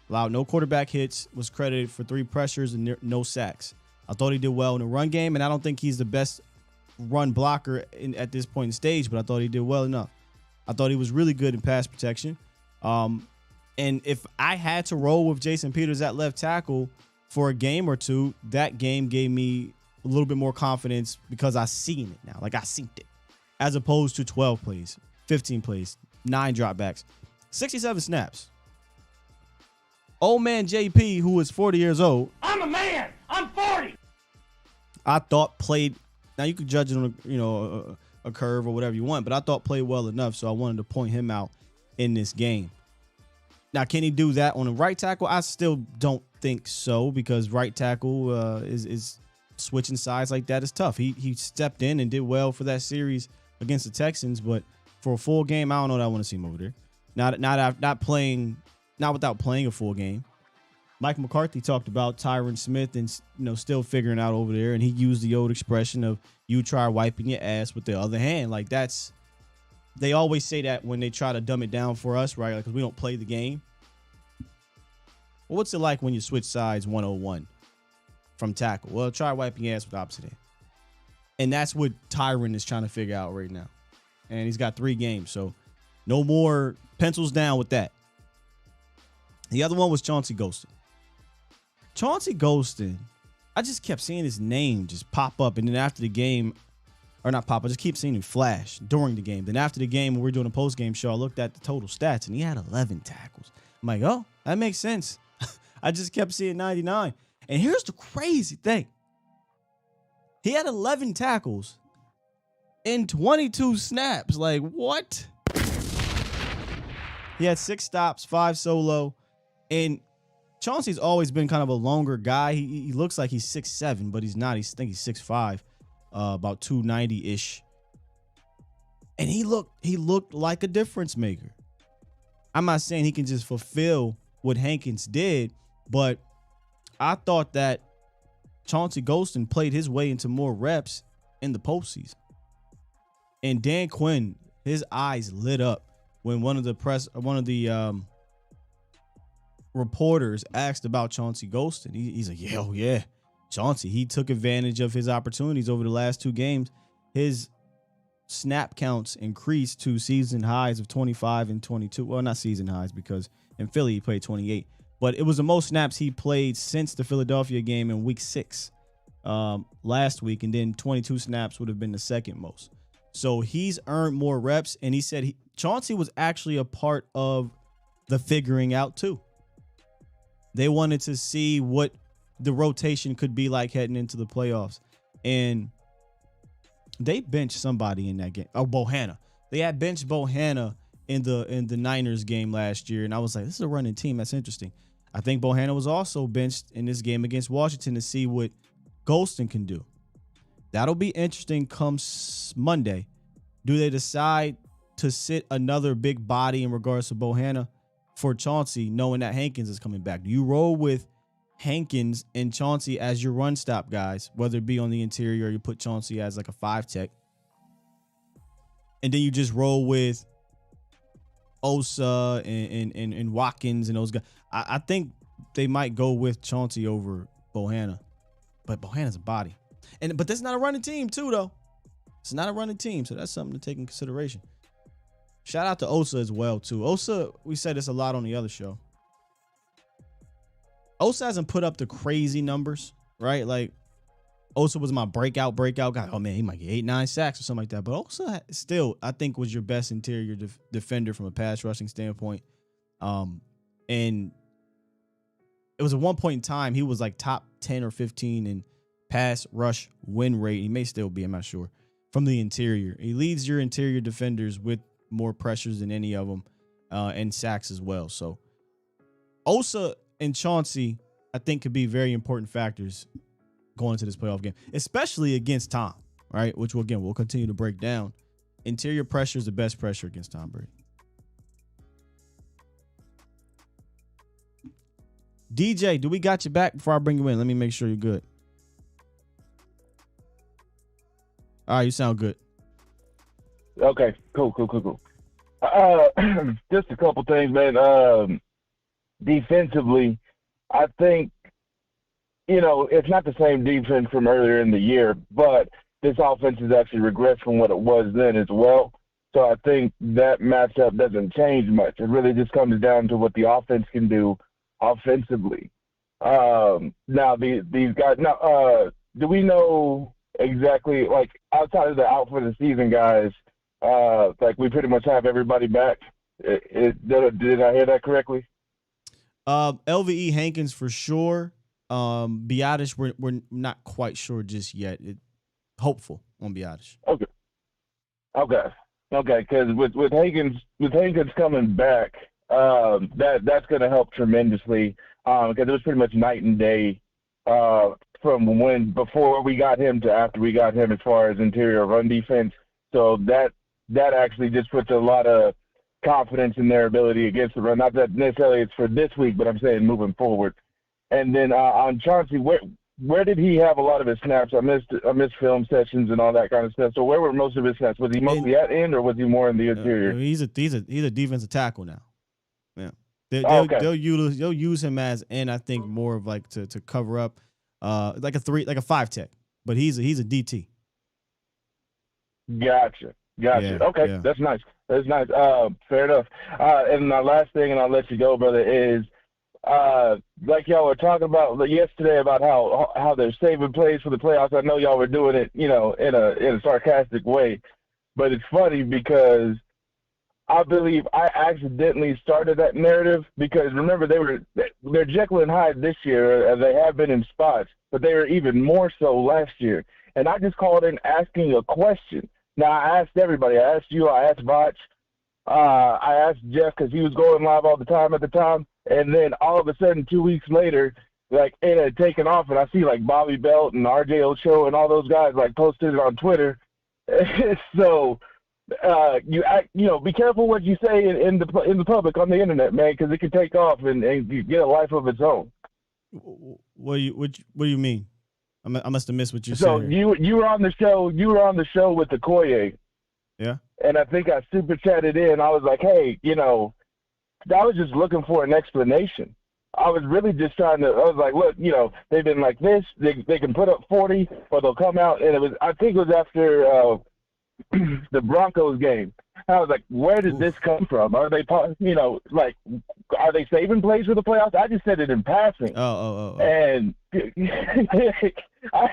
Allowed no quarterback hits, was credited for 3 pressures and no sacks. I thought he did well in the run game, and I don't think he's the best run blocker at this point in the stage, but I thought he did well enough. I thought he was really good in pass protection. And if I had to roll with Jason Peters at left tackle for a game or two, that game gave me a little bit more confidence because I seen it now. Like I seen it, as opposed to 12 plays, 15 plays, 9 dropbacks, 67 snaps. Old man JP, who is 40 years old. I'm a man. I'm 40. I thought played. Now you could judge it on a curve or whatever you want, but I thought played well enough, so I wanted to point him out in this game. Now, can he do that on a right tackle? I still don't think so, because right tackle is switching sides like that is tough. He stepped in and did well for that series against the Texans, but for a full game, I don't know that I want to see him over there. Not without playing a full game. Mike McCarthy talked about Tyron Smith and still figuring out over there, and he used the old expression of you try wiping your ass with the other hand. Like that's. They always say that when they try to dumb it down for us, right? Because we don't play the game. Well, what's it like when you switch sides 101 from tackle? Well, try wiping your ass with the opposite hand. And that's what Tyron is trying to figure out right now. And he's got 3 games, so no more pencils down with that. The other one was Chauncey Golston. Chauncey Golston, I just kept seeing his name just pop up, and then after the game, or not pop, I just keep seeing him flash during the game. Then after the game, when we were doing a post-game show, I looked at the total stats, and he had 11 tackles. I'm like, oh, that makes sense. I just kept seeing 99. And here's the crazy thing. He had 11 tackles in 22 snaps. Like, what? He had 6 stops, 5 solo, and Chauncey's always been kind of a longer guy. He looks like he's 6'7", but he's not. I think he's 6'5", about 290-ish. And he looked like a difference maker. I'm not saying he can just fulfill what Hankins did, but I thought that Chauncey Golston played his way into more reps in the postseason. And Dan Quinn, his eyes lit up when one of the reporters asked about Chauncey Golston. He's like, yeah, Chauncey. He took advantage of his opportunities over the last 2 games. His snap counts increased to season highs of 25 and 22. Well, not season highs because in Philly he played 28. But it was the most snaps he played since the Philadelphia game in week 6 last week. And then 22 snaps would have been the second most. So he's earned more reps. And he said Chauncey was actually a part of the figuring out too. They wanted to see what the rotation could be like heading into the playoffs. And they benched somebody in that game. Oh, Bohanna. They had benched Bohanna in the Niners game last year. And I was like, this is a running team. That's interesting. I think Bohanna was also benched in this game against Washington to see what Golston can do. That'll be interesting come Monday. Do they decide to sit another big body in regards to Bohanna for Chauncey, knowing that Hankins is coming back? Do you roll with Hankins and Chauncey as your run stop guys, whether it be on the interior or you put Chauncey as like a 5 tech? And then you just roll with Osa and Watkins and those guys. I think they might go with Chauncey over Bohanna, but Bohanna's a body. But that's not a running team too, though. It's not a running team, so that's something to take in consideration. Shout out to Osa as well, too. Osa, we said this a lot on the other show. Osa hasn't put up the crazy numbers, right? Like, Osa was my breakout guy. Oh, man, he might get 8-9 sacks or something like that. But Osa still, I think, was your best interior defender from a pass rushing standpoint. And it was at one point in time, he was like top 10 or 15 in pass rush win rate. He may still be, I'm not sure, from the interior. He leads your interior defenders with more pressures than any of them, and sacks as well. So Osa and Chauncey, I think, could be very important factors going into this playoff game, especially against Tom, right? Which we'll continue to break down. Interior pressure is the best pressure against Tom Brady. DJ, do we got you back before I bring you in? Let me make sure you're good. All right, you sound good. Okay, cool. Just a couple things, man. Defensively, I think, it's not the same defense from earlier in the year, but this offense has actually regressed from what it was then as well. So I think that matchup doesn't change much. It really just comes down to what the offense can do offensively. Now, these guys, do we know exactly, like, outside of the out for the season guys, like, we pretty much have everybody back? Did I hear that correctly? LVE Hankins for sure. Biadasz, we're not quite sure just yet. Hopeful on Biadasz. Okay. Because with Hankins coming back, that's going to help tremendously. Because it was pretty much night and day from before we got him to after we got him as far as interior run defense. So that actually just puts a lot of confidence in their ability against the run. Not that necessarily it's for this week, but I'm saying moving forward. And then on Chauncey, where did he have a lot of his snaps? I missed film sessions and all that kind of stuff. So where were most of his snaps? Was he mostly at end, or was he more in the interior? He's a defensive tackle now. Yeah, they'll use him as end. I think more of like to cover up, like a 5 tech, but he's a DT. Gotcha. Yeah, okay, yeah. That's nice. Fair enough. And my last thing, and I'll let you go, brother, is like y'all were talking about yesterday about how they're saving plays for the playoffs. I know y'all were doing it, in a sarcastic way, but it's funny because I believe I accidentally started that narrative because remember they're Jekyll and Hyde this year, as they have been in spots, but they were even more so last year. And I just called in asking a question. Now, I asked everybody. I asked you. I asked Botch. I asked Jeff because he was going live all the time at the time, and then all of a sudden 2 weeks later, like it had taken off, and I see like Bobby Belt and RJ Ochoa and all those guys like posted it on Twitter. So be careful what you say in the public on the internet, man, because it can take off and get a life of its own. What do you mean? I must have missed what you said. So you were on the show. You were on the show with the Okoye. Yeah. And I think I super chatted in. I was like, hey, I was just looking for an explanation. I was really just I was like, look, they've been like this. They can put up 40 or they'll come out. And I think it was after the Broncos game. I was like, where did this come from? Are they, are they saving plays for the playoffs? I just said it in passing. Oh. And I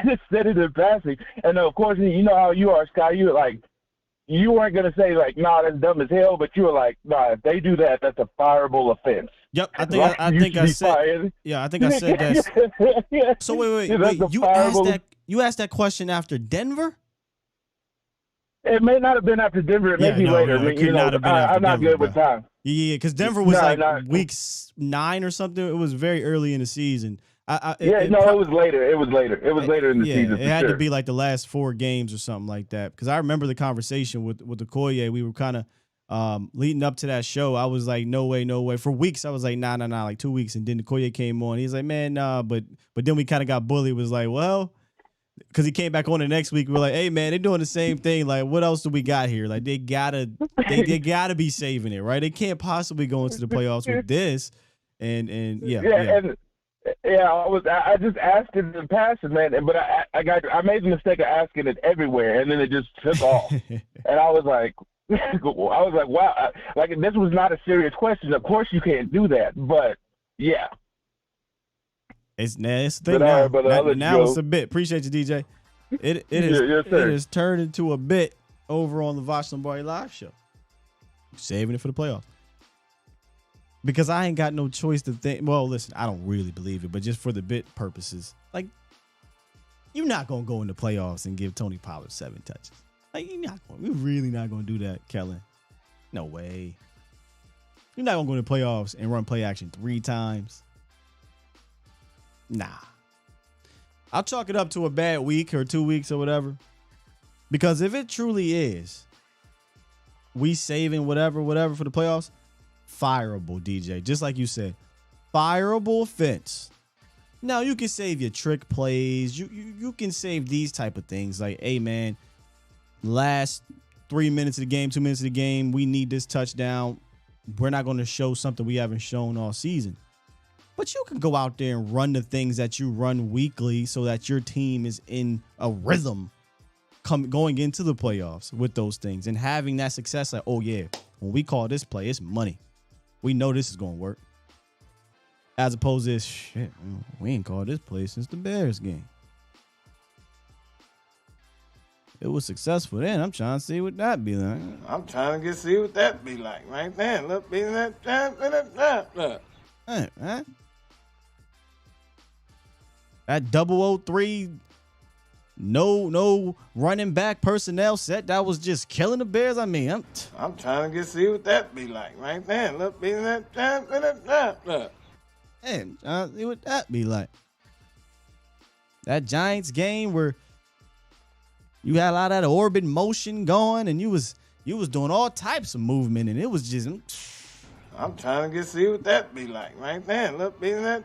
just said it in passing. And of course, you know how you are, Sky. You were like, you weren't going to say, like, nah, that's dumb as hell, but you were like, nah, if they do that, that's a fireable offense. Yep, I think I said that. So wait, you asked that question after Denver? It may not have been after Denver. It may be later. I'm not good with time. Yeah, because Denver was week 9 or something. It was very early in the season. It was later. It was later in the season. It had to be like the last 4 games or something like that. Because I remember the conversation with Okoye. We were kind of leading up to that show. I was like, no way. For weeks, I was like, nah, like 2 weeks. And then Okoye came on. He's like, man, nah. But then we kind of got bullied. It was like, well, because he came back on the next week. We were like, hey, man, they're doing the same thing. Like, what else do we got here? Like, they gotta be saving it, right? They can't possibly go into the playoffs with this. And I just asked it in passing, man, but I made the mistake of asking it everywhere, and then it just took off, and I was like, wow, like this was not a serious question. Of course, you can't do that, but yeah, it's the thing now it's a bit. Appreciate you, DJ. It has turned into a bit over on the Vosh Lombardi Live show, saving it for the playoffs. Because I ain't got no choice to think. Well, listen, I don't really believe it, but just for the bit purposes, like, you're not gonna go in the playoffs and give Tony Pollard 7 touches. Like, we're really not gonna do that, Kellen. No way. You're not gonna go in the playoffs and run play action 3 times. Nah. I'll chalk it up to a bad week or 2 weeks or whatever. Because if it truly is, we saving whatever for the playoffs. Fireable, DJ. Just like you said, fireable offense. Now you can save your trick plays. You can save these type of things. Like, hey man, last 3 minutes of the game, 2 minutes of the game, we need this touchdown. We're not going to show something we haven't shown all season. But you can go out there and run the things that you run weekly so that your team is in a rhythm going into the playoffs with those things and having that success. Like, oh yeah, when we call this play, it's money. We know this is going to work. As opposed to this, shit, we ain't called this play since the Bears game. It was successful then. I'm trying to see what that be like. I'm trying to see what that be like right there. Look, be that. Hey, man. That 003, no running back personnel set. That was just killing the Bears. I mean, I'm trying to see what that be like right there. Look, be that. Hey, I'm trying to see what that be like. That Giants game where you had a lot of that orbit motion going, and you was doing all types of movement, and it was just. I'm trying to see what that be like right there. Look, be that.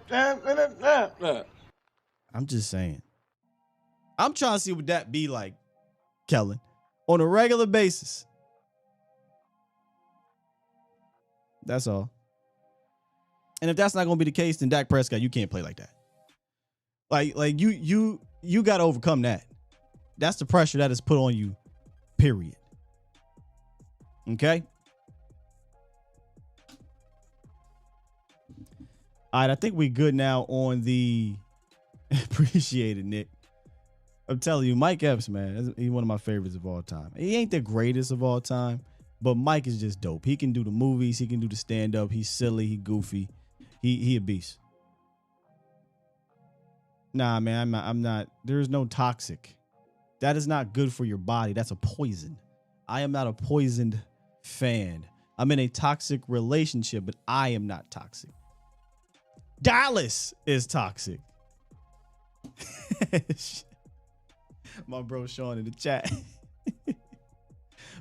I'm just saying. I'm trying to see what that be like, Kellen, on a regular basis. That's all. And if that's not going to be the case, then Dak Prescott, you can't play like that. Like you got to overcome that. That's the pressure that is put on you, period. Okay? All right, I think we good now on the appreciate it, Nick. I'm telling you, Mike Epps, man, he's one of my favorites of all time. He ain't the greatest of all time, but Mike is just dope. He can do the movies. He can do the stand-up. He's silly. He goofy. He a beast. Nah, man, I'm not. There's no toxic. That is not good for your body. That's a poison. I am not a poisoned fan. I'm in a toxic relationship, but I am not toxic. Dallas is toxic. My bro Sean in the chat.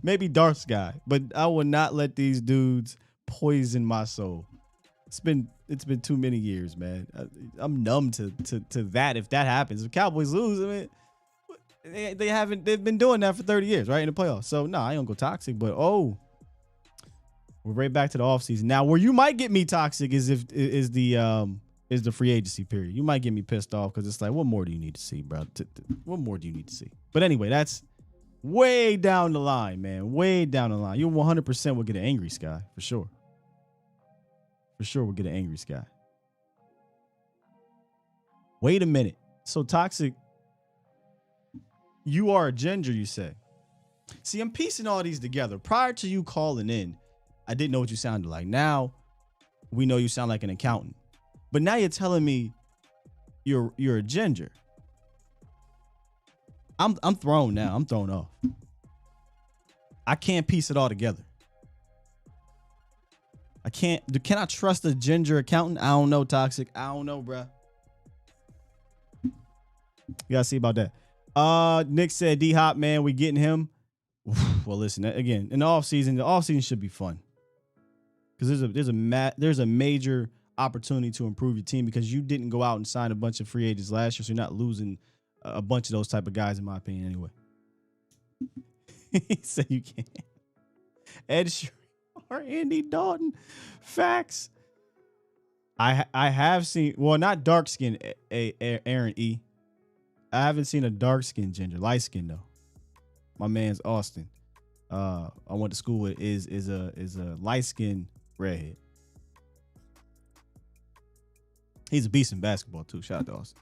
Maybe Darth guy, but I will not let these dudes poison my soul. It's been too many years, man. I'm numb to that. If that happens, if Cowboys lose, I mean, they've been doing that for 30 years, right, in the playoffs. So no, I don't go toxic, but we're right back to the offseason. Now, where you might get me toxic is the free agency period. You might get me pissed off because it's like, what more do you need to see, bro? What more do you need to see? But anyway, that's way down the line, man. Way down the line. You 100% will get an angry Sky, for sure. For sure we'll get an angry Sky. Wait a minute. So toxic, you are a ginger, you say. See, I'm piecing all these together. Prior to you calling in, I didn't know what you sounded like. Now, we know you sound like an accountant. But now you're telling me you're a ginger. I'm thrown now. I'm thrown off. I can't piece it all together. I can't. Can I trust a ginger accountant? I don't know, toxic. I don't know, bruh. You gotta see about that. Nick said D-Hop, man, we getting him. Well, listen, again, in the offseason should be fun. Because there's a major opportunity to improve your team because you didn't go out and sign a bunch of free agents last year, so you're not losing a bunch of those type of guys, in my opinion, anyway. He said you can't. Ed Sheeran or Andy Dalton. Facts. I have seen, well, not dark skin Aaron E. I haven't seen a dark skin ginger. Light skin though. My man's Austin. I went to school with is a light skin redhead. He's a beast in basketball too. Shout out to Austin.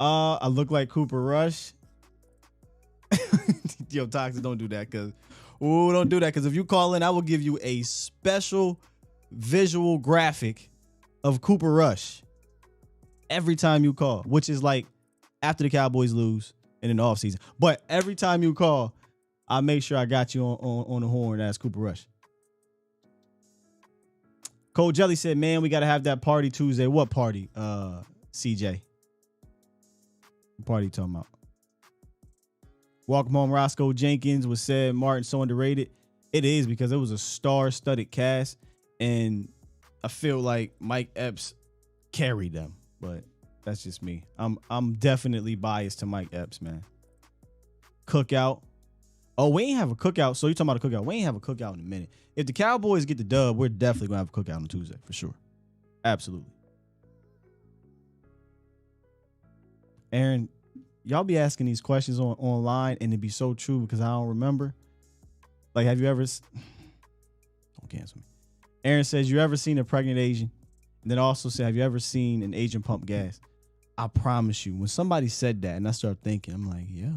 I look like Cooper Rush. Yo, toxic, don't do that, don't do that, because if you call in, I will give you a special visual graphic of Cooper Rush every time you call, which is like after the Cowboys lose and in the offseason. But every time you call, I make sure I got you on the horn as Cooper Rush. Cole Jelly said, man, we got to have that party Tuesday. What party, CJ? What party you talking about? Welcome home, Roscoe Jenkins was said Martin so underrated. It is, because it was a star-studded cast, and I feel like Mike Epps carried them, but that's just me. I'm definitely biased to Mike Epps, man. Cookout. Oh, we ain't have a cookout. So you're talking about a cookout. We ain't have a cookout in a minute. If the Cowboys get the dub, we're definitely going to have a cookout on Tuesday, for sure. Absolutely. Aaron, y'all be asking these questions online, and it'd be so true because I don't remember. Like, have you ever... Don't cancel me. Aaron says, you ever seen a pregnant Asian? And then also said, have you ever seen an Asian pump gas? I promise you, when somebody said that and I started thinking, I'm like, yo,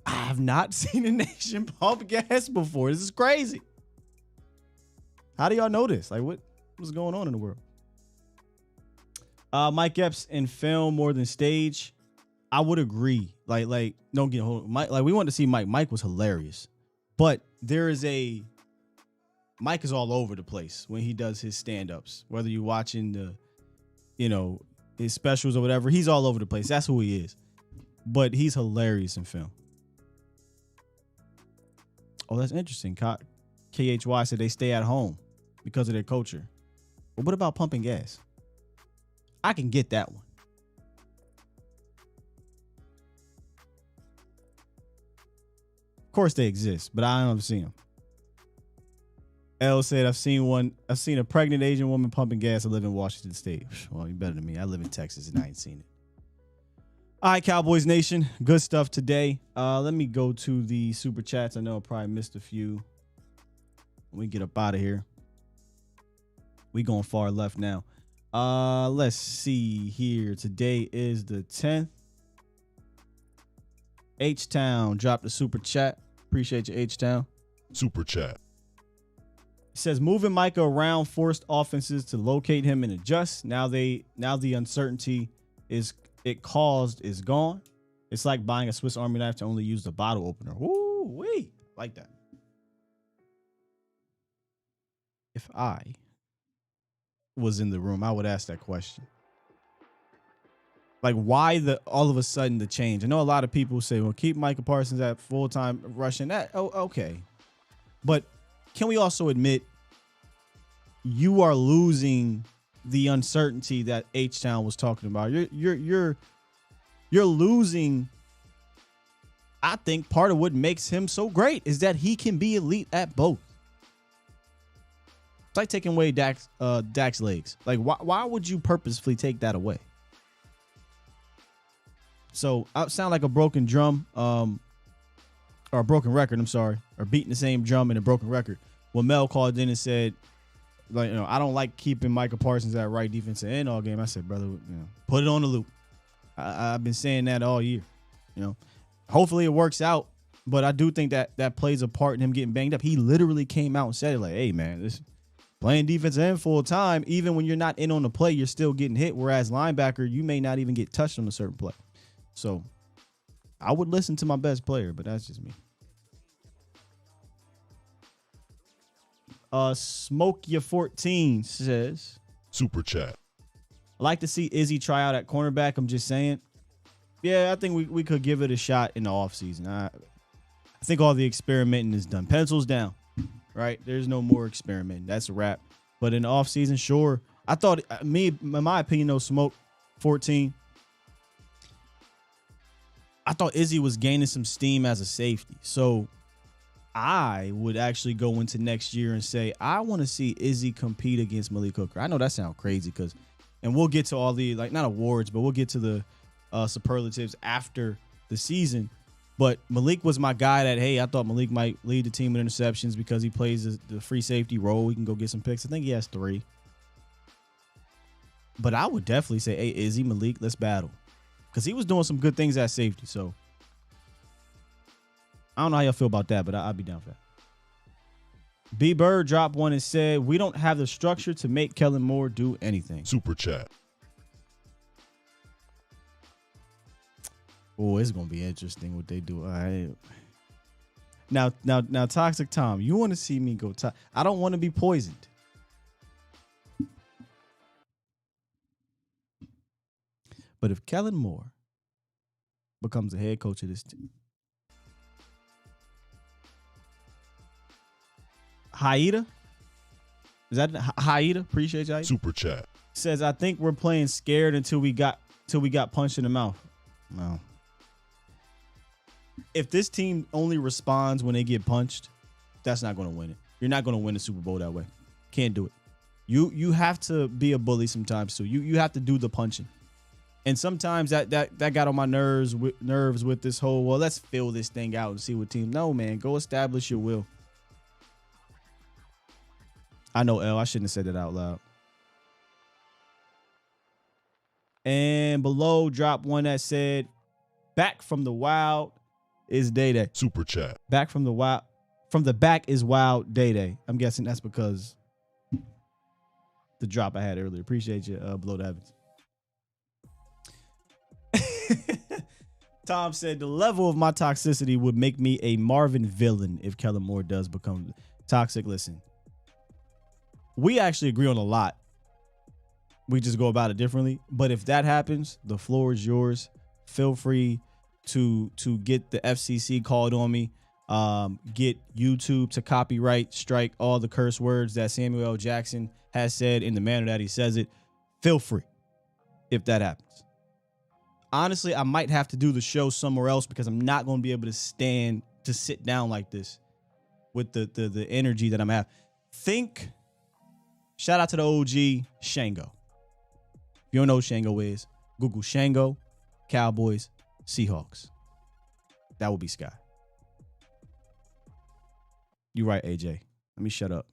I have not seen an Asian pump gas before. This is crazy. How do y'all know this? Like, what's going on in the world? Mike Epps in film more than stage. I would agree. Like don't get hold. Mike, like we wanted to see Mike. Mike was hilarious, but there is Mike is all over the place when he does his stand-ups. Whether you're watching his specials or whatever, he's all over the place. That's who he is. But he's hilarious in film. Oh, that's interesting. KHY said they stay at home because of their culture. But what about pumping gas? I can get that one. Of course they exist, but I don't see them. L said, I've seen a pregnant Asian woman pumping gas. I live in Washington State. Well, you're better than me. I live in Texas and I ain't seen it. All right, Cowboys Nation. Good stuff today. Let me go to the super chats. I know I probably missed a few. Let me get up out of here. We going far left now. Let's see here. Today is the 10th. H-Town dropped the super chat. Appreciate you, H-Town. Super chat. It says moving Micah around forced offenses to locate him and adjust. Now the uncertainty is gone. It's like buying a Swiss Army knife to only use the bottle opener. Woo wee, like that. If I was in the room, I would ask that question. Like, why all of a sudden the change? I know a lot of people say, well, keep Micah Parsons at full-time rushing. Okay. But can we also admit you are losing the uncertainty that H-Town was talking about? You're losing. I think part of what makes him so great is that he can be elite at both. It's like taking away Dak's legs. Like, why would you purposefully take that away? So I sound like a broken drum, or a broken record. I'm sorry, or beating the same drum in a broken record. When Mel called in and said, like, I don't like keeping Micah Parsons at right defensive end all game. I said, brother, put it on the loop. I've been saying that all year. Hopefully it works out, but I do think that plays a part in him getting banged up. He literally came out and said it, like, hey man, this playing defensive end full time, even when you're not in on the play, you're still getting hit. Whereas linebacker, you may not even get touched on a certain play. So I would listen to my best player, but that's just me. Smoke Ya 14 says, Super chat. I like to see Izzy try out at cornerback. I'm just saying. Yeah, I think we could give it a shot in the offseason. I think all the experimenting is done. Pencils down, right? There's no more experimenting. That's a wrap. But in the offseason, sure. I thought, in my opinion, though, Smoke 14, I thought Izzy was gaining some steam as a safety. So I would actually go into next year and say, I want to see Izzy compete against Malik Hooker. I know that sounds crazy and we'll get to all the, like, not awards, but we'll get to the superlatives after the season. But Malik was my guy that, hey, I thought Malik might lead the team in interceptions because he plays the free safety role. We can go get some picks. I think he has 3. But I would definitely say, hey, Izzy, Malik, let's battle. Because he was doing some good things at safety. So I don't know how y'all feel about that, but I'll be down for that. B Bird dropped one and said, we don't have the structure to make Kellen Moore do anything. Super chat. Oh, it's gonna be interesting what they do. All right. Now, Toxic Tom, you want to see me go? I don't want to be poisoned. But if Kellen Moore becomes the head coach of this team, Haida, is that Haida? Appreciate you. Super chat says, I think we're playing scared until we got punched in the mouth. No. If this team only responds when they get punched, that's not going to win it. You're not going to win the Super Bowl that way. Can't do it. You have to be a bully sometimes too. You have to do the punching. And sometimes that got on my nerves with this whole, well, let's fill this thing out and see what team. No, man, go establish your will. I know, L. I shouldn't have said that out loud. And below, drop one that said, back from the wild is Day Day. Super chat. Back from the wild. From the back is wild Day Day. I'm guessing that's because the drop I had earlier. Appreciate you, Below the Heavens. Tom said, the level of my toxicity would make me a Marvin villain if Kellen Moore does become toxic. Listen, we actually agree on a lot. We just go about it differently. But if that happens, the floor is yours. Feel free to get the FCC called on me. Get YouTube to copyright strike all the curse words that Samuel L. Jackson has said in the manner that he says it. Feel free if that happens. Honestly, I might have to do the show somewhere else because I'm not going to be able to sit down like this with the energy that I'm at. Shout out to the OG Shango. If you don't know who Shango is, Google Shango, Cowboys, Seahawks. That would be Sky. You're right, AJ. Let me shut up.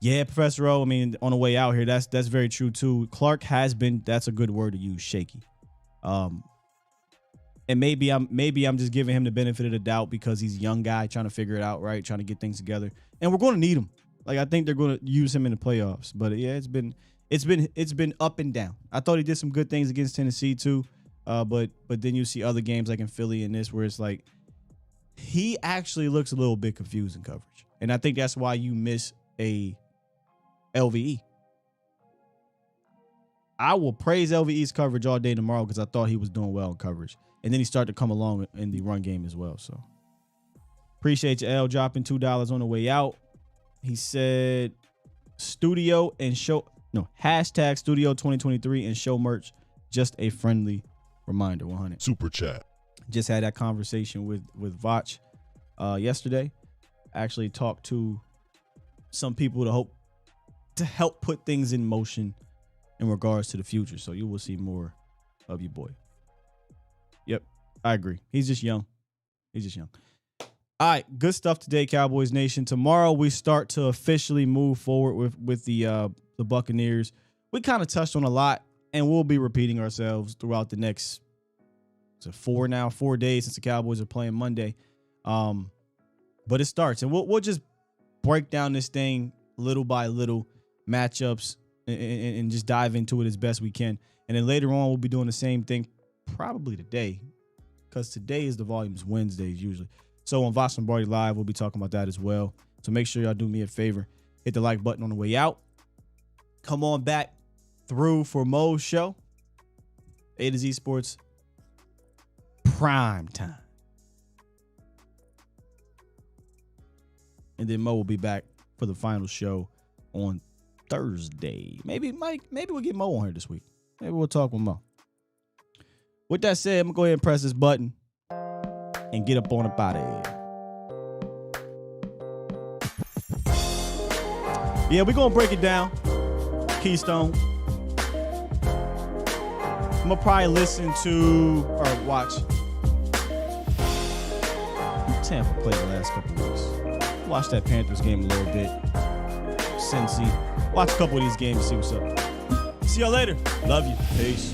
Yeah, Professor O, I mean, on the way out here, that's very true too. Clark has been, that's a good word to use, shaky. And maybe I'm just giving him the benefit of the doubt because he's a young guy trying to figure it out, right? Trying to get things together. And we're going to need him. Like, I think they're going to use him in the playoffs. But yeah, it's been up and down. I thought he did some good things against Tennessee too. But then you see other games like in Philly and this where it's like he actually looks a little bit confused in coverage. And I think that's why you miss a LVE. I will praise LVE's coverage all day tomorrow because I thought he was doing well in coverage. And then he started to come along in the run game as well. So appreciate you, L, dropping $2 on the way out. He said studio #studio2023 and show merch. Just a friendly reminder. 100. Super chat. Just had that conversation with Vach yesterday. Actually talked to some people to help put things in motion in regards to the future. So you will see more of your boy. Yep, I agree. He's just young. All right, good stuff today, Cowboys Nation. Tomorrow we start to officially move forward with the Buccaneers. We kind of touched on a lot, and we'll be repeating ourselves throughout the next 4 days since the Cowboys are playing Monday. But it starts, and we'll just break down this thing little by little, matchups, and just dive into it as best we can. And then later on, we'll be doing the same thing probably today, because today is the Volumes Wednesdays usually. So on Vox Lombardi Live, we'll be talking about that as well. So make sure y'all do me a favor. Hit the like button on the way out. Come on back through for Mo's show. A to Z Sports Prime Time. And then Mo will be back for the final show on Thursday. Maybe we'll get Mo on here this week. Maybe we'll talk with Mo. With that said, I'm going to go ahead and press this button and get up on up out of here. Yeah, we're going to break it down. Keystone. I'm going to probably listen to or watch Tampa play the last couple weeks. Watch that Panthers game a little bit. Cincy. Watch a couple of these games and see what's up. See y'all later. Love you. Peace.